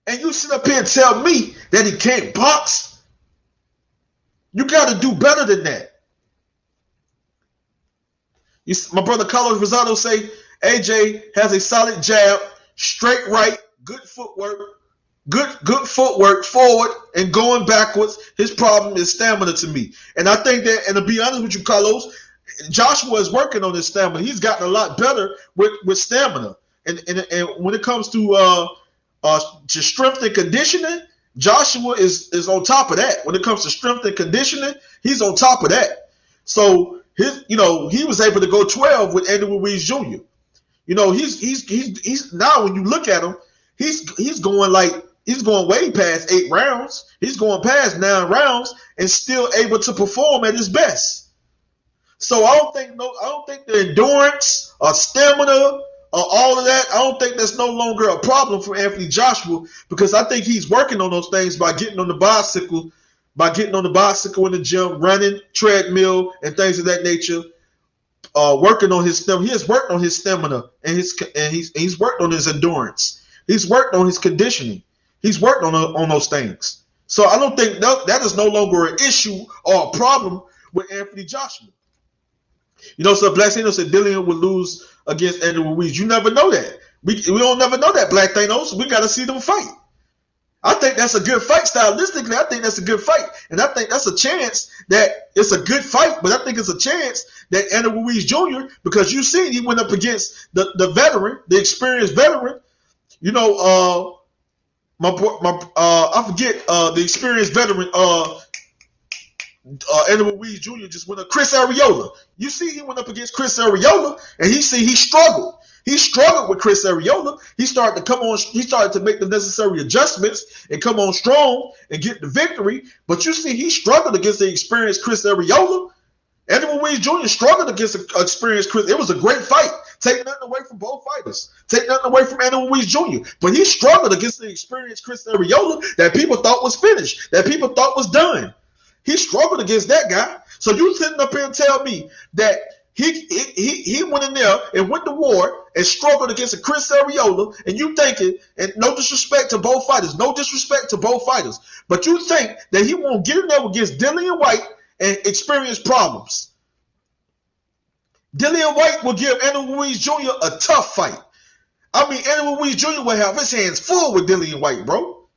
And you sit up here and tell me that he can't box? You got to do better than that. My brother Carlos Rosado say AJ has a solid jab, straight right, good footwork forward and going backwards. His problem is stamina to me. And I think that, and to be honest with you, Carlos, Joshua is working on his stamina. He's gotten a lot better with stamina. And when it comes to strength and conditioning, Joshua is on top of that. When it comes to strength and conditioning, he's on top of that. So he was able to go 12 with Andrew Ruiz Jr. You know, he's now when you look at him, he's going like He's going way past 8 rounds. He's going past 9 rounds and still able to perform at his best. So I don't think the endurance or stamina or all of that, I don't think that's no longer a problem for Anthony Joshua, because I think he's working on those things by getting on the bicycle, in the gym, running, treadmill, and things of that nature. Working on his stamina. He has worked on his stamina and he's worked on his endurance. He's worked on his conditioning. He's worked on those things. So I don't think that is no longer an issue or a problem with Anthony Joshua. So Black Thanos said Dillian would lose against Andrew Ruiz. You never know that. We don't never know that, Black Thanos. We got to see them fight. I think that's a good fight. Stylistically, I think that's a good fight. And I think that's a chance that it's a good fight, but I think it's a chance that Andrew Ruiz Jr., because you see he went up against the veteran, the experienced veteran. I forget the experienced veteran, Andrew Ruiz Jr. just went up. Chris Arreola. You see he went up against Chris Arreola, and he struggled. He struggled with Chris Arreola. He started to make the necessary adjustments and come on strong and get the victory. But you see he struggled against the experienced Chris Arreola. Andrew Ruiz Jr. struggled against an experienced Chris. It was a great fight. Take nothing away from both fighters. Take nothing away from Andrew Ruiz Jr. But he struggled against the experienced Chris Arreola that people thought was finished, that people thought was done. He struggled against that guy. So you sitting up here and tell me that he went in there and went to war and struggled against a Chris Arreola, and you thinking, and no disrespect to both fighters, but you think that he won't get in there against Dillian White and experience problems. Dillian White will give Andrew Ruiz Jr. a tough fight. I mean, Andrew Ruiz Jr. will have his hands full with Dillian White, bro.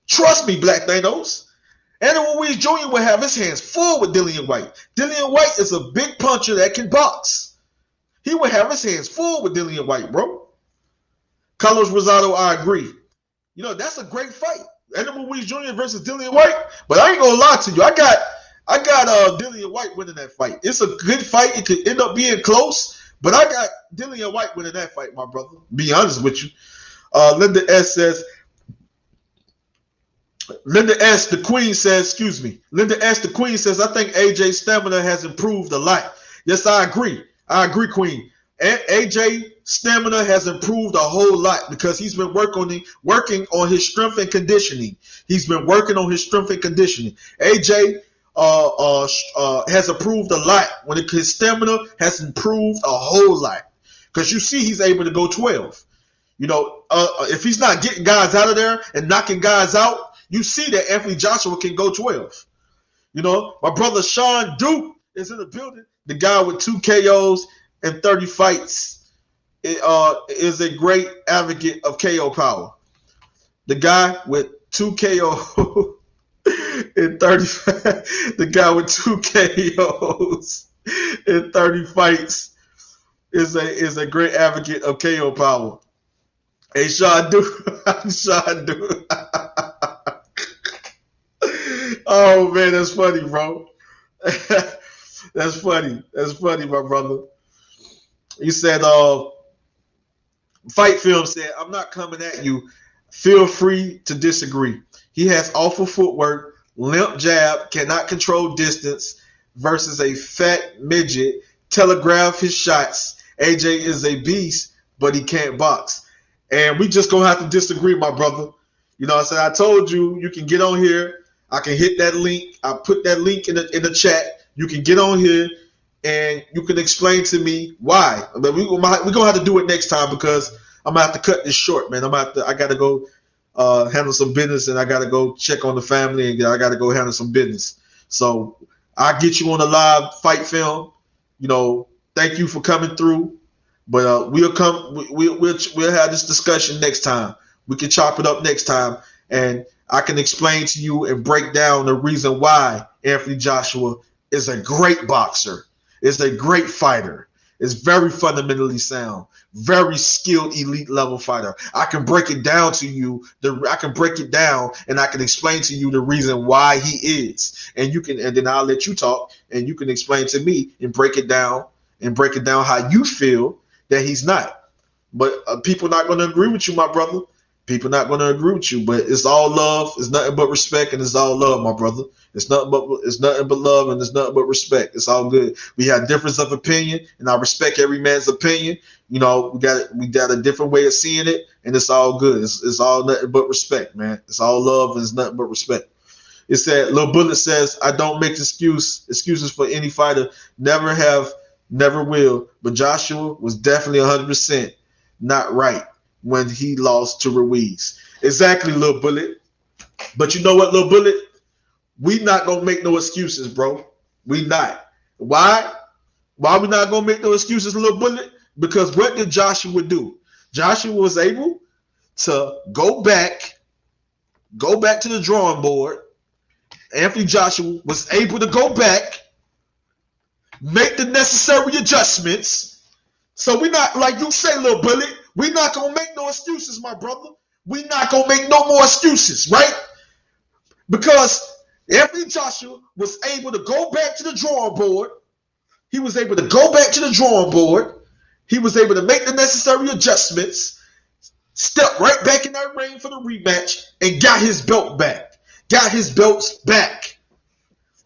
Trust me, Black Thanos. Andrew Ruiz Jr. will have his hands full with Dillian White. Dillian White is a big puncher that can box. He will have his hands full with Dillian White, bro. Carlos Rosado, I agree. That's a great fight. Andrew Ruiz Jr. versus Dillian White. But I ain't gonna lie to you. I got Dillian White winning that fight. It's a good fight. It could end up being close, but I got Dillian White winning that fight, my brother. Be honest with you. Linda S, the Queen says, I think AJ's stamina has improved a lot. Yes, I agree. Queen. AJ stamina has improved a whole lot because he's been working on his strength and conditioning. AJ has improved a lot. His stamina has improved a whole lot. Because you see he's able to go 12. If he's not getting guys out of there and knocking guys out, you see that Anthony Joshua can go 12. My brother Sean Duke is in the building. The guy with 2 KOs and 30 fights is a great advocate of KO power. The guy with 2 KOs and 30 the guy with 2 KOs and 30 fights is a great advocate of KO power. Hey, Sean Duke. Oh man, that's funny, bro. That's funny, my brother. You said, Fight Film said, I'm not coming at you. Feel free to disagree. He has awful footwork, limp jab, cannot control distance versus a fat midget. Telegraph his shots. AJ is a beast, but he can't box. And we just gonna have to disagree, my brother. I said, I told you, you can get on here. I can hit that link. I put that link in the chat. You can get on here and you can explain to me why. We're gonna have to do it next time because I'm gonna have to cut this short, man. I gotta go handle some business and I gotta go check on the family and I gotta go handle some business. So I'll get you on the live Fight Film. Thank you for coming through. But we'll have this discussion next time. We can chop it up next time, and I can explain to you and break down the reason why Anthony Joshua is a great boxer, is a great fighter, is very fundamentally sound, very skilled elite level fighter. I can break it down to you. I can break it down and I can explain to you the reason why he is. And then I'll let you talk and you can explain to me and break it down how you feel that he's not. But people not going to agree with you, my brother. People not going to agree with you, but it's all love. It's nothing but respect, and it's all love, my brother. It's nothing but love, and it's nothing but respect. It's all good. We have difference of opinion, and I respect every man's opinion. You know, we got a different way of seeing it, and it's all good. It's all nothing but respect, man. It's all love, and it's nothing but respect. It said, Lil Bullet says, I don't make excuses for any fighter. Never have, never will. But Joshua was definitely 100% not right when he lost to Ruiz. Exactly, Lil Bullet. But you know what, Lil Bullet? We not going to make no excuses, bro. We not. Why? Why we not going to make no excuses, Lil Bullet? Because what did Joshua do? Joshua was able to go back to the drawing board. Anthony Joshua was able to go back, make the necessary adjustments. So we not, like you say, Lil Bullet, we not going to make no excuses, my brother. We not going to make no more excuses, right? Because Anthony Joshua was able to go back to the drawing board. He was able to go back to the drawing board. He was able to make the necessary adjustments, step right back in that ring for the rematch, and got his belt back. Got his belts back.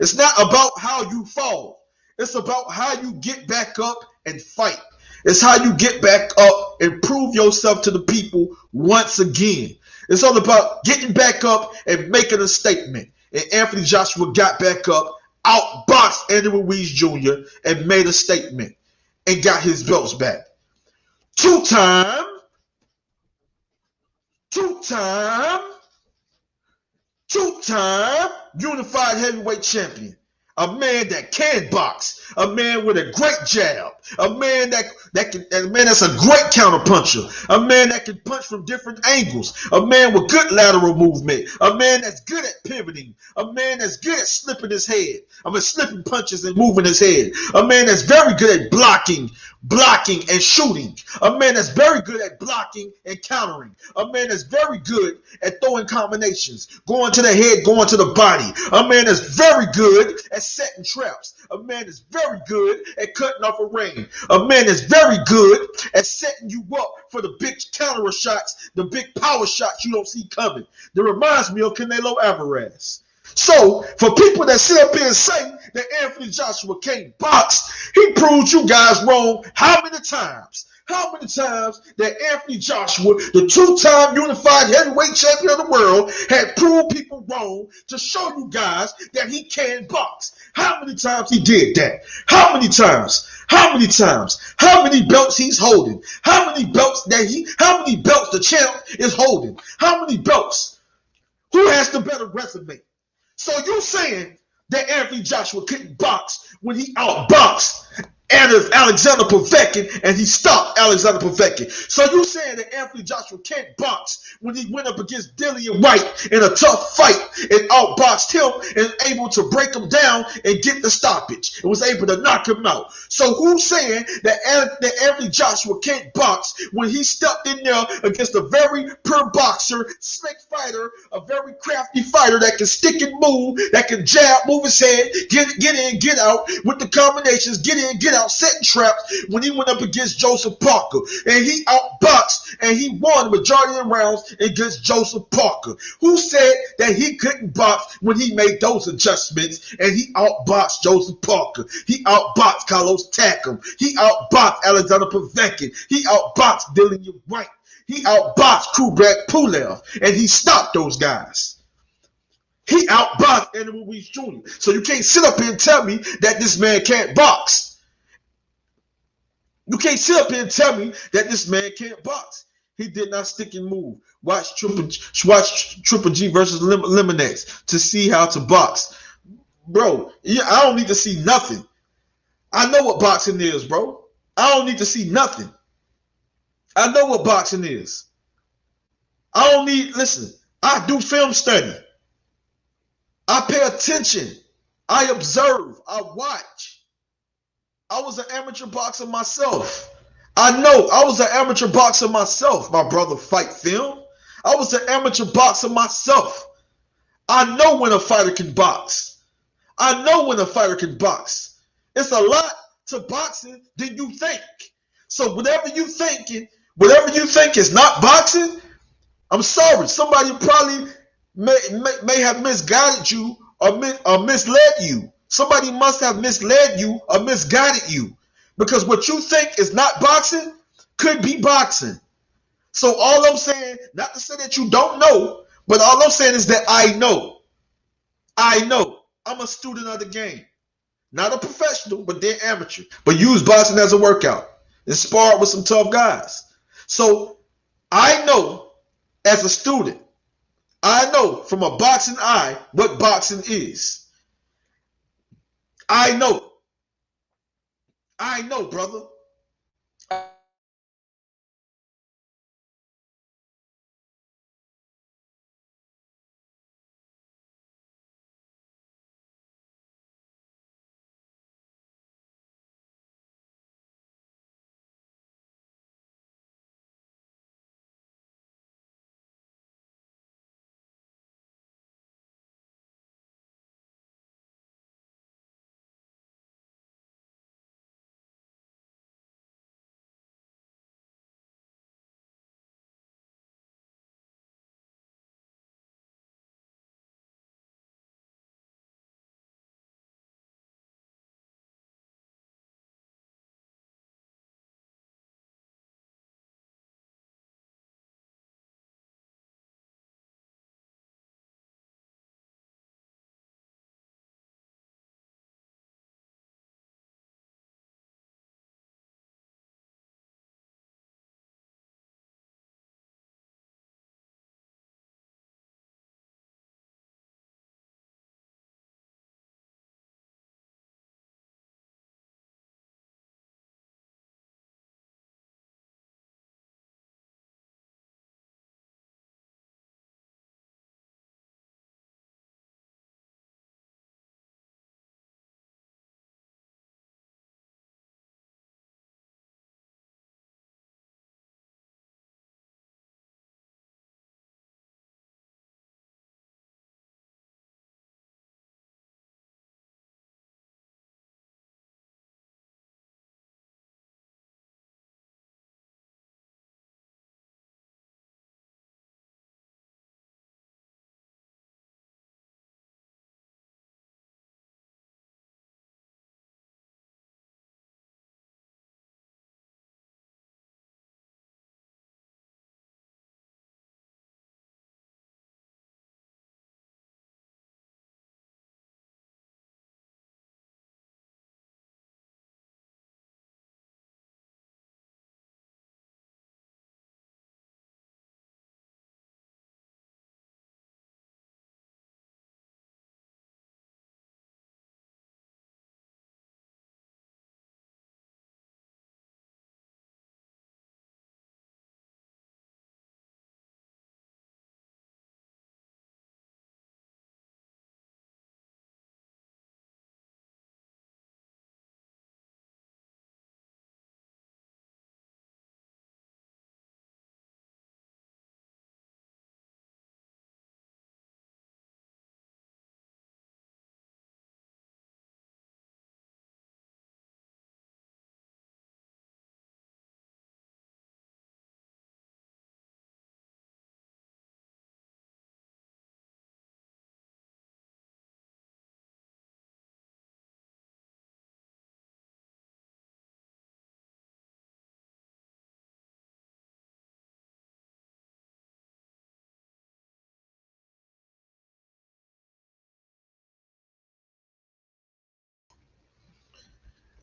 It's not about how you fall. It's about how you get back up and fight. It's how you get back up and prove yourself to the people once again. It's all about getting back up and making a statement. And Anthony Joshua got back up, outboxed Andy Ruiz Jr. and made a statement and got his belts back. Two-time unified heavyweight champion. A man that can box, a man with a great jab, a man that's a great counterpuncher, a man that can punch from different angles, a man with good lateral movement, a man that's good at pivoting, a man that's good at slipping punches and moving his head, a man that's very good at blocking and shooting, a man that's very good at blocking and countering, a man that's very good at throwing combinations, going to the head, going to the body, a man that's very good at setting traps, a man that's very good at cutting off a ring, a man that's very good at setting you up for the big counter shots, the big power shots you don't see coming. That reminds me of Canelo Alvarez. So, for people that sit up here and say that Anthony Joshua can't box, he proved you guys wrong how many times? How many times that Anthony Joshua, the two-time unified heavyweight champion of the world, had proved people wrong to show you guys that he can box? How many times he did that? How many times? How many times? How many belts he's holding? How many belts the champ is holding? How many belts? Who has the better resume? So you saying that Anthony Joshua couldn't box when he outboxed Alexander Povetkin and he stopped Alexander Povetkin. So you saying that Anthony Joshua can't box when he went up against Dillian Wright in a tough fight and outboxed him and able to break him down and get the stoppage and was able to knock him out. So who's saying that Anthony Joshua can't box when he stepped in there against a very pure boxer, slick fighter, a very crafty fighter that can stick and move, that can jab, move his head, get in, get out with the combinations, get in, get out, setting traps when he went up against Joseph Parker and he outboxed and he won the majority of the rounds against Joseph Parker. Who said that he couldn't box when he made those adjustments and he outboxed Joseph Parker? He outboxed Carlos Takam. He outboxed Alexander Povetkin. He outboxed Dillian Wright. He outboxed Kubrat Pulev and he stopped those guys. He outboxed Andy Ruiz Jr. So you can't sit up here and tell me that this man can't box. You can't sit up here and tell me that this man can't box. He did not stick and move. Watch Triple G versus Limonex to see how to box. Bro, I don't need to see nothing. I know what boxing is, bro. I don't need to see nothing. I know what boxing is. Listen, I do film study. I pay attention. I observe. I watch. I was an amateur boxer myself. I know I was an amateur boxer myself, my brother Fight Film. I was an amateur boxer myself. I know when a fighter can box. I know when a fighter can box. It's a lot to boxing than you think. So whatever you think is not boxing, I'm sorry. Somebody probably may have misguided you or misled you. Somebody must have misled you or misguided you. Because what you think is not boxing could be boxing. So all I'm saying, not to say that you don't know, but all I'm saying is that I know. I know. I'm a student of the game. Not a professional, but they're amateur. But use boxing as a workout. And spar with some tough guys. So I know as a student, I know from a boxing eye what boxing is. I know. I know, brother.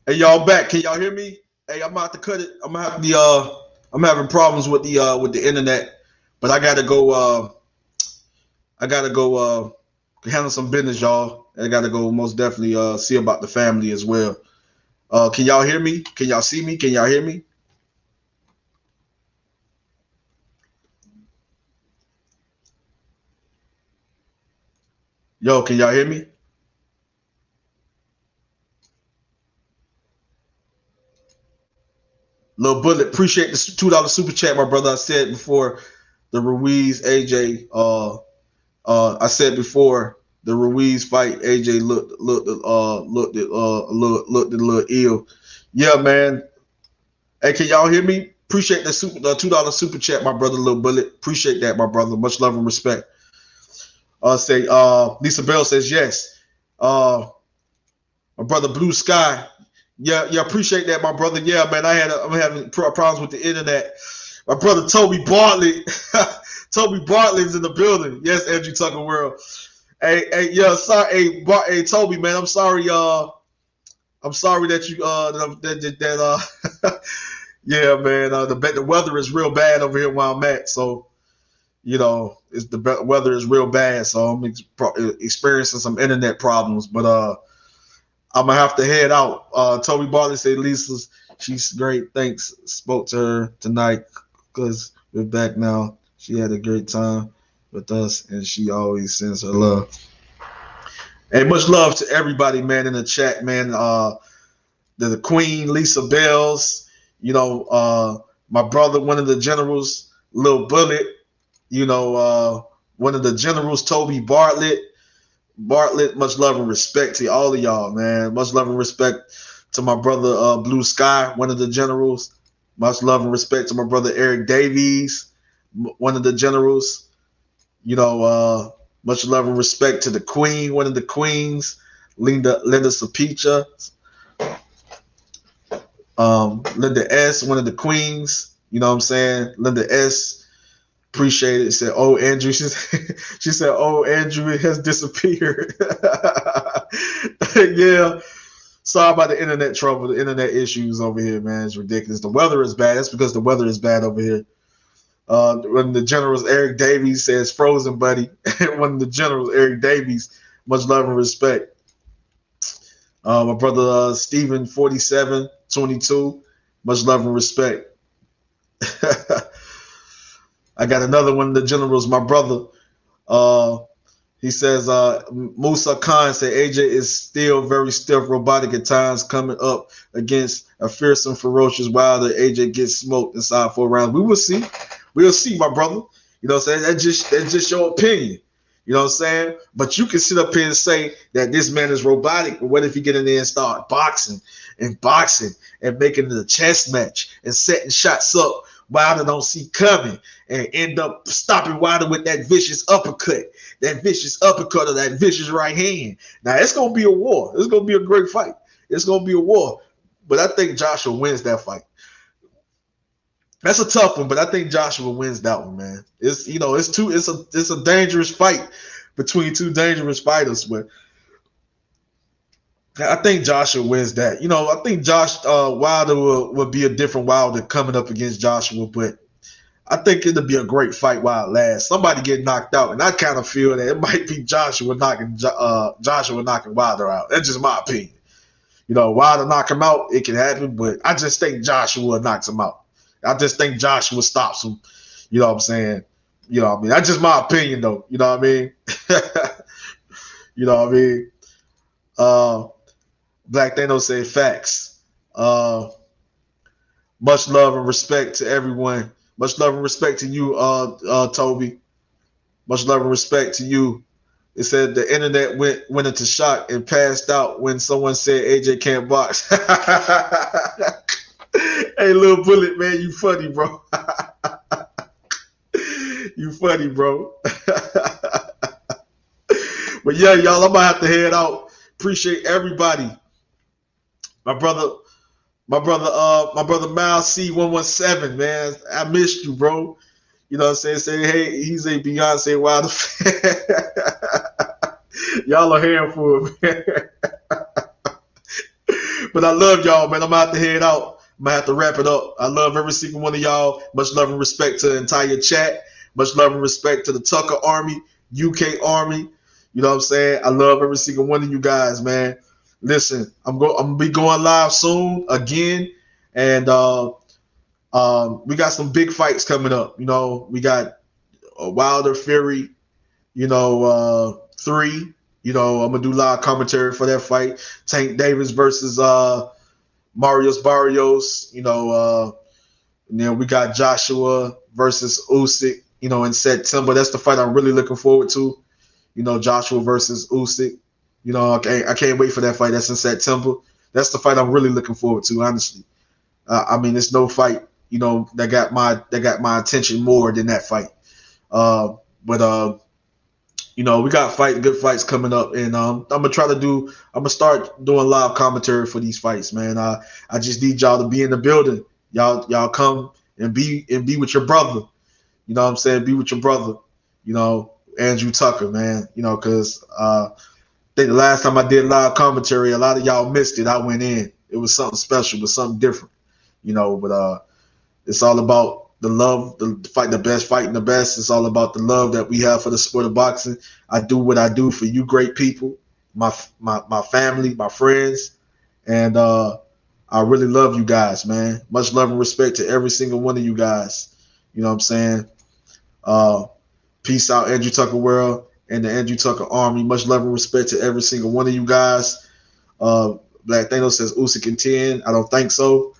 Hey, y'all back. Can y'all hear me? Hey, I'm about to cut it. I'm having problems with the internet, but I gotta go handle some business, y'all. And I gotta go most definitely see about the family as well. Can y'all hear me? Can y'all see me? Can y'all hear me? Yo, can y'all hear me? Little Bullet, appreciate the $2 super chat, my brother. I said before the Ruiz AJ. I said before the Ruiz fight. AJ looked a little ill. Yeah, man. Hey, can y'all hear me? Appreciate the $2 super chat, my brother Lil Bullet. Appreciate that, my brother. Much love and respect. Lisa Bell says yes. My brother Blue Sky. Yeah, appreciate that, my brother. Yeah, man, I'm having problems with the internet. My brother Toby Bartlett. Toby Bartlett's in the building. Yes, Andrew Tucker World. Hey, sorry, hey, Toby, man, I'm sorry, I'm sorry that you yeah, man, the weather is real bad over here where I'm at, so the weather is real bad, so I'm experiencing some internet problems, but I'm gonna have to head out. Toby Bartlett said she's great. Thanks. Spoke to her tonight because we're back now. She had a great time with us, and she always sends her love. And much love to everybody, man, in the chat, man. The Queen, Lisa Bells, my brother, one of the generals, Lil Bullet, one of the generals, Toby Bartlett. Much love and respect to all of y'all, man. Much love and respect to my brother Blue Sky, one of the generals. Much love and respect to my brother Eric Davies, one of the generals. Much love and respect to the Queen, one of the queens, Linda Sapicha. Linda S, one of the queens. You know what I'm saying? Linda S. Appreciate it. Said, "Oh, Andrew." She said, "Oh, Andrew, it has disappeared." Yeah. Sorry about the internet trouble, the internet issues over here, man. It's ridiculous. The weather is bad. That's because the weather is bad over here. When the generals, Eric Davies says, "Frozen, buddy." One of the generals, Eric Davies, much love and respect. My brother Stephen 4722, much love and respect. I got another one of the generals, my brother. He says, Musa Khan said AJ is still very stiff, robotic at times, coming up against a fearsome, ferocious Wilder. AJ gets smoked inside 4 rounds. We will see. We'll see, my brother. You know what I'm saying? That's just your opinion. You know what I'm saying? But you can sit up here and say that this man is robotic. But what if you get in there and start boxing and making it a chess match and setting shots up Wilder don't see coming and end up stopping Wilder with that vicious uppercut or that vicious right hand? Now, it's going to be a war. It's going to be a great fight. It's going to be a war. But I think Joshua wins that fight. That's a tough one, but I think Joshua wins that one, man. It's a dangerous fight between two dangerous fighters, but I think Joshua wins that. I think Wilder will be a different Wilder coming up against Joshua, but I think it'll be a great fight while it lasts. Somebody get knocked out, and I kind of feel that it might be Joshua knocking Wilder out. That's just my opinion. Wilder knock him out, it can happen, but I just think Joshua knocks him out. I just think Joshua stops him. You know what I'm saying? You know what I mean? That's just my opinion, though. You know what I mean? You know what I mean? Black Thanos said facts. Much love and respect to everyone. Much love and respect to you, Toby. Much love and respect to you. It said the internet went into shock and passed out when someone said AJ can't box. Hey, Lil Bullet, man, you funny, bro. You funny, bro. But yeah, y'all, I'm gonna have to head out. Appreciate everybody. My brother Miles C117, man. I missed you, bro. You know what I'm saying? Say, hey, he's a Beyonce Wilder fan. Y'all are here for him, man. But I love y'all, man. I'm gonna have to head out. I'm gonna have to wrap it up. I love every single one of y'all. Much love and respect to the entire chat. Much love and respect to the Tucker Army, UK Army. You know what I'm saying? I love every single one of you guys, man. Listen, I'm gonna be going live soon again, and we got some big fights coming up. We got Wilder Fury, 3. I'm gonna do live commentary for that fight. Tank Davis versus Barrios, and then we got Joshua versus Usyk, in September. That's the fight I'm really looking forward to. Joshua versus Usyk. I can't wait for that fight. That's in September. That's the fight I'm really looking forward to, honestly. It's no fight that got my attention more than that fight. But we got good fights coming up, and I'm gonna start doing live commentary for these fights, man. I just need y'all to be in the building. Y'all come and be with your brother. You know what I'm saying? Be with your brother. Andrew Tucker, man. Because I think the last time I did live commentary, a lot of y'all missed it. I went in. It was something special, but something different. But it's all about the love, the best, fighting the best. It's all about the love that we have for the sport of boxing. I do what I do for you great people, my family, my friends, and I really love you guys, man. Much love and respect to every single one of you guys. You know what I'm saying? Peace out, Andrew Tucker World and the Andrew Tucker Army. Much love and respect to every single one of you guys. Black Thanos says Usyk in 10. I don't think so.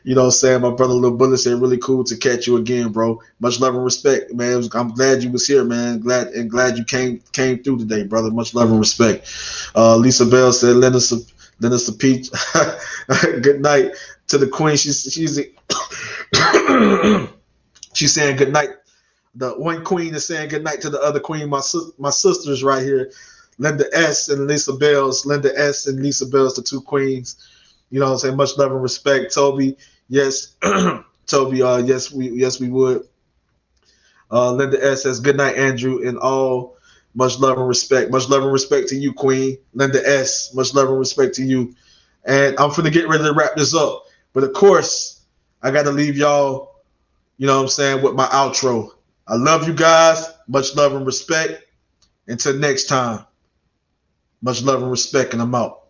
You know what I'm saying? My brother Lil Bullet said, really cool to catch you again, bro. Much love and respect, man. I'm glad you was here, man. Glad you came through today, brother. Much love and respect. Lisa Bell said, lend us a peach. Good night to the queen. She's she's saying good night. The one queen is saying good night to the other queen. My sisters right here, Linda S and Lisa Bells. Linda S and Lisa Bells, the two queens. You know what I'm saying? Much love and respect. Toby, yes. Toby, yes, we would. Linda S says, good night, Andrew, and all. Much love and respect. Much love and respect to you, Queen. Linda S, much love and respect to you. And I'm finna get ready to wrap this up. But of course, I got to leave y'all, you know what I'm saying, with my outro. I love you guys. Much love and respect. Until next time, much love and respect, and I'm out.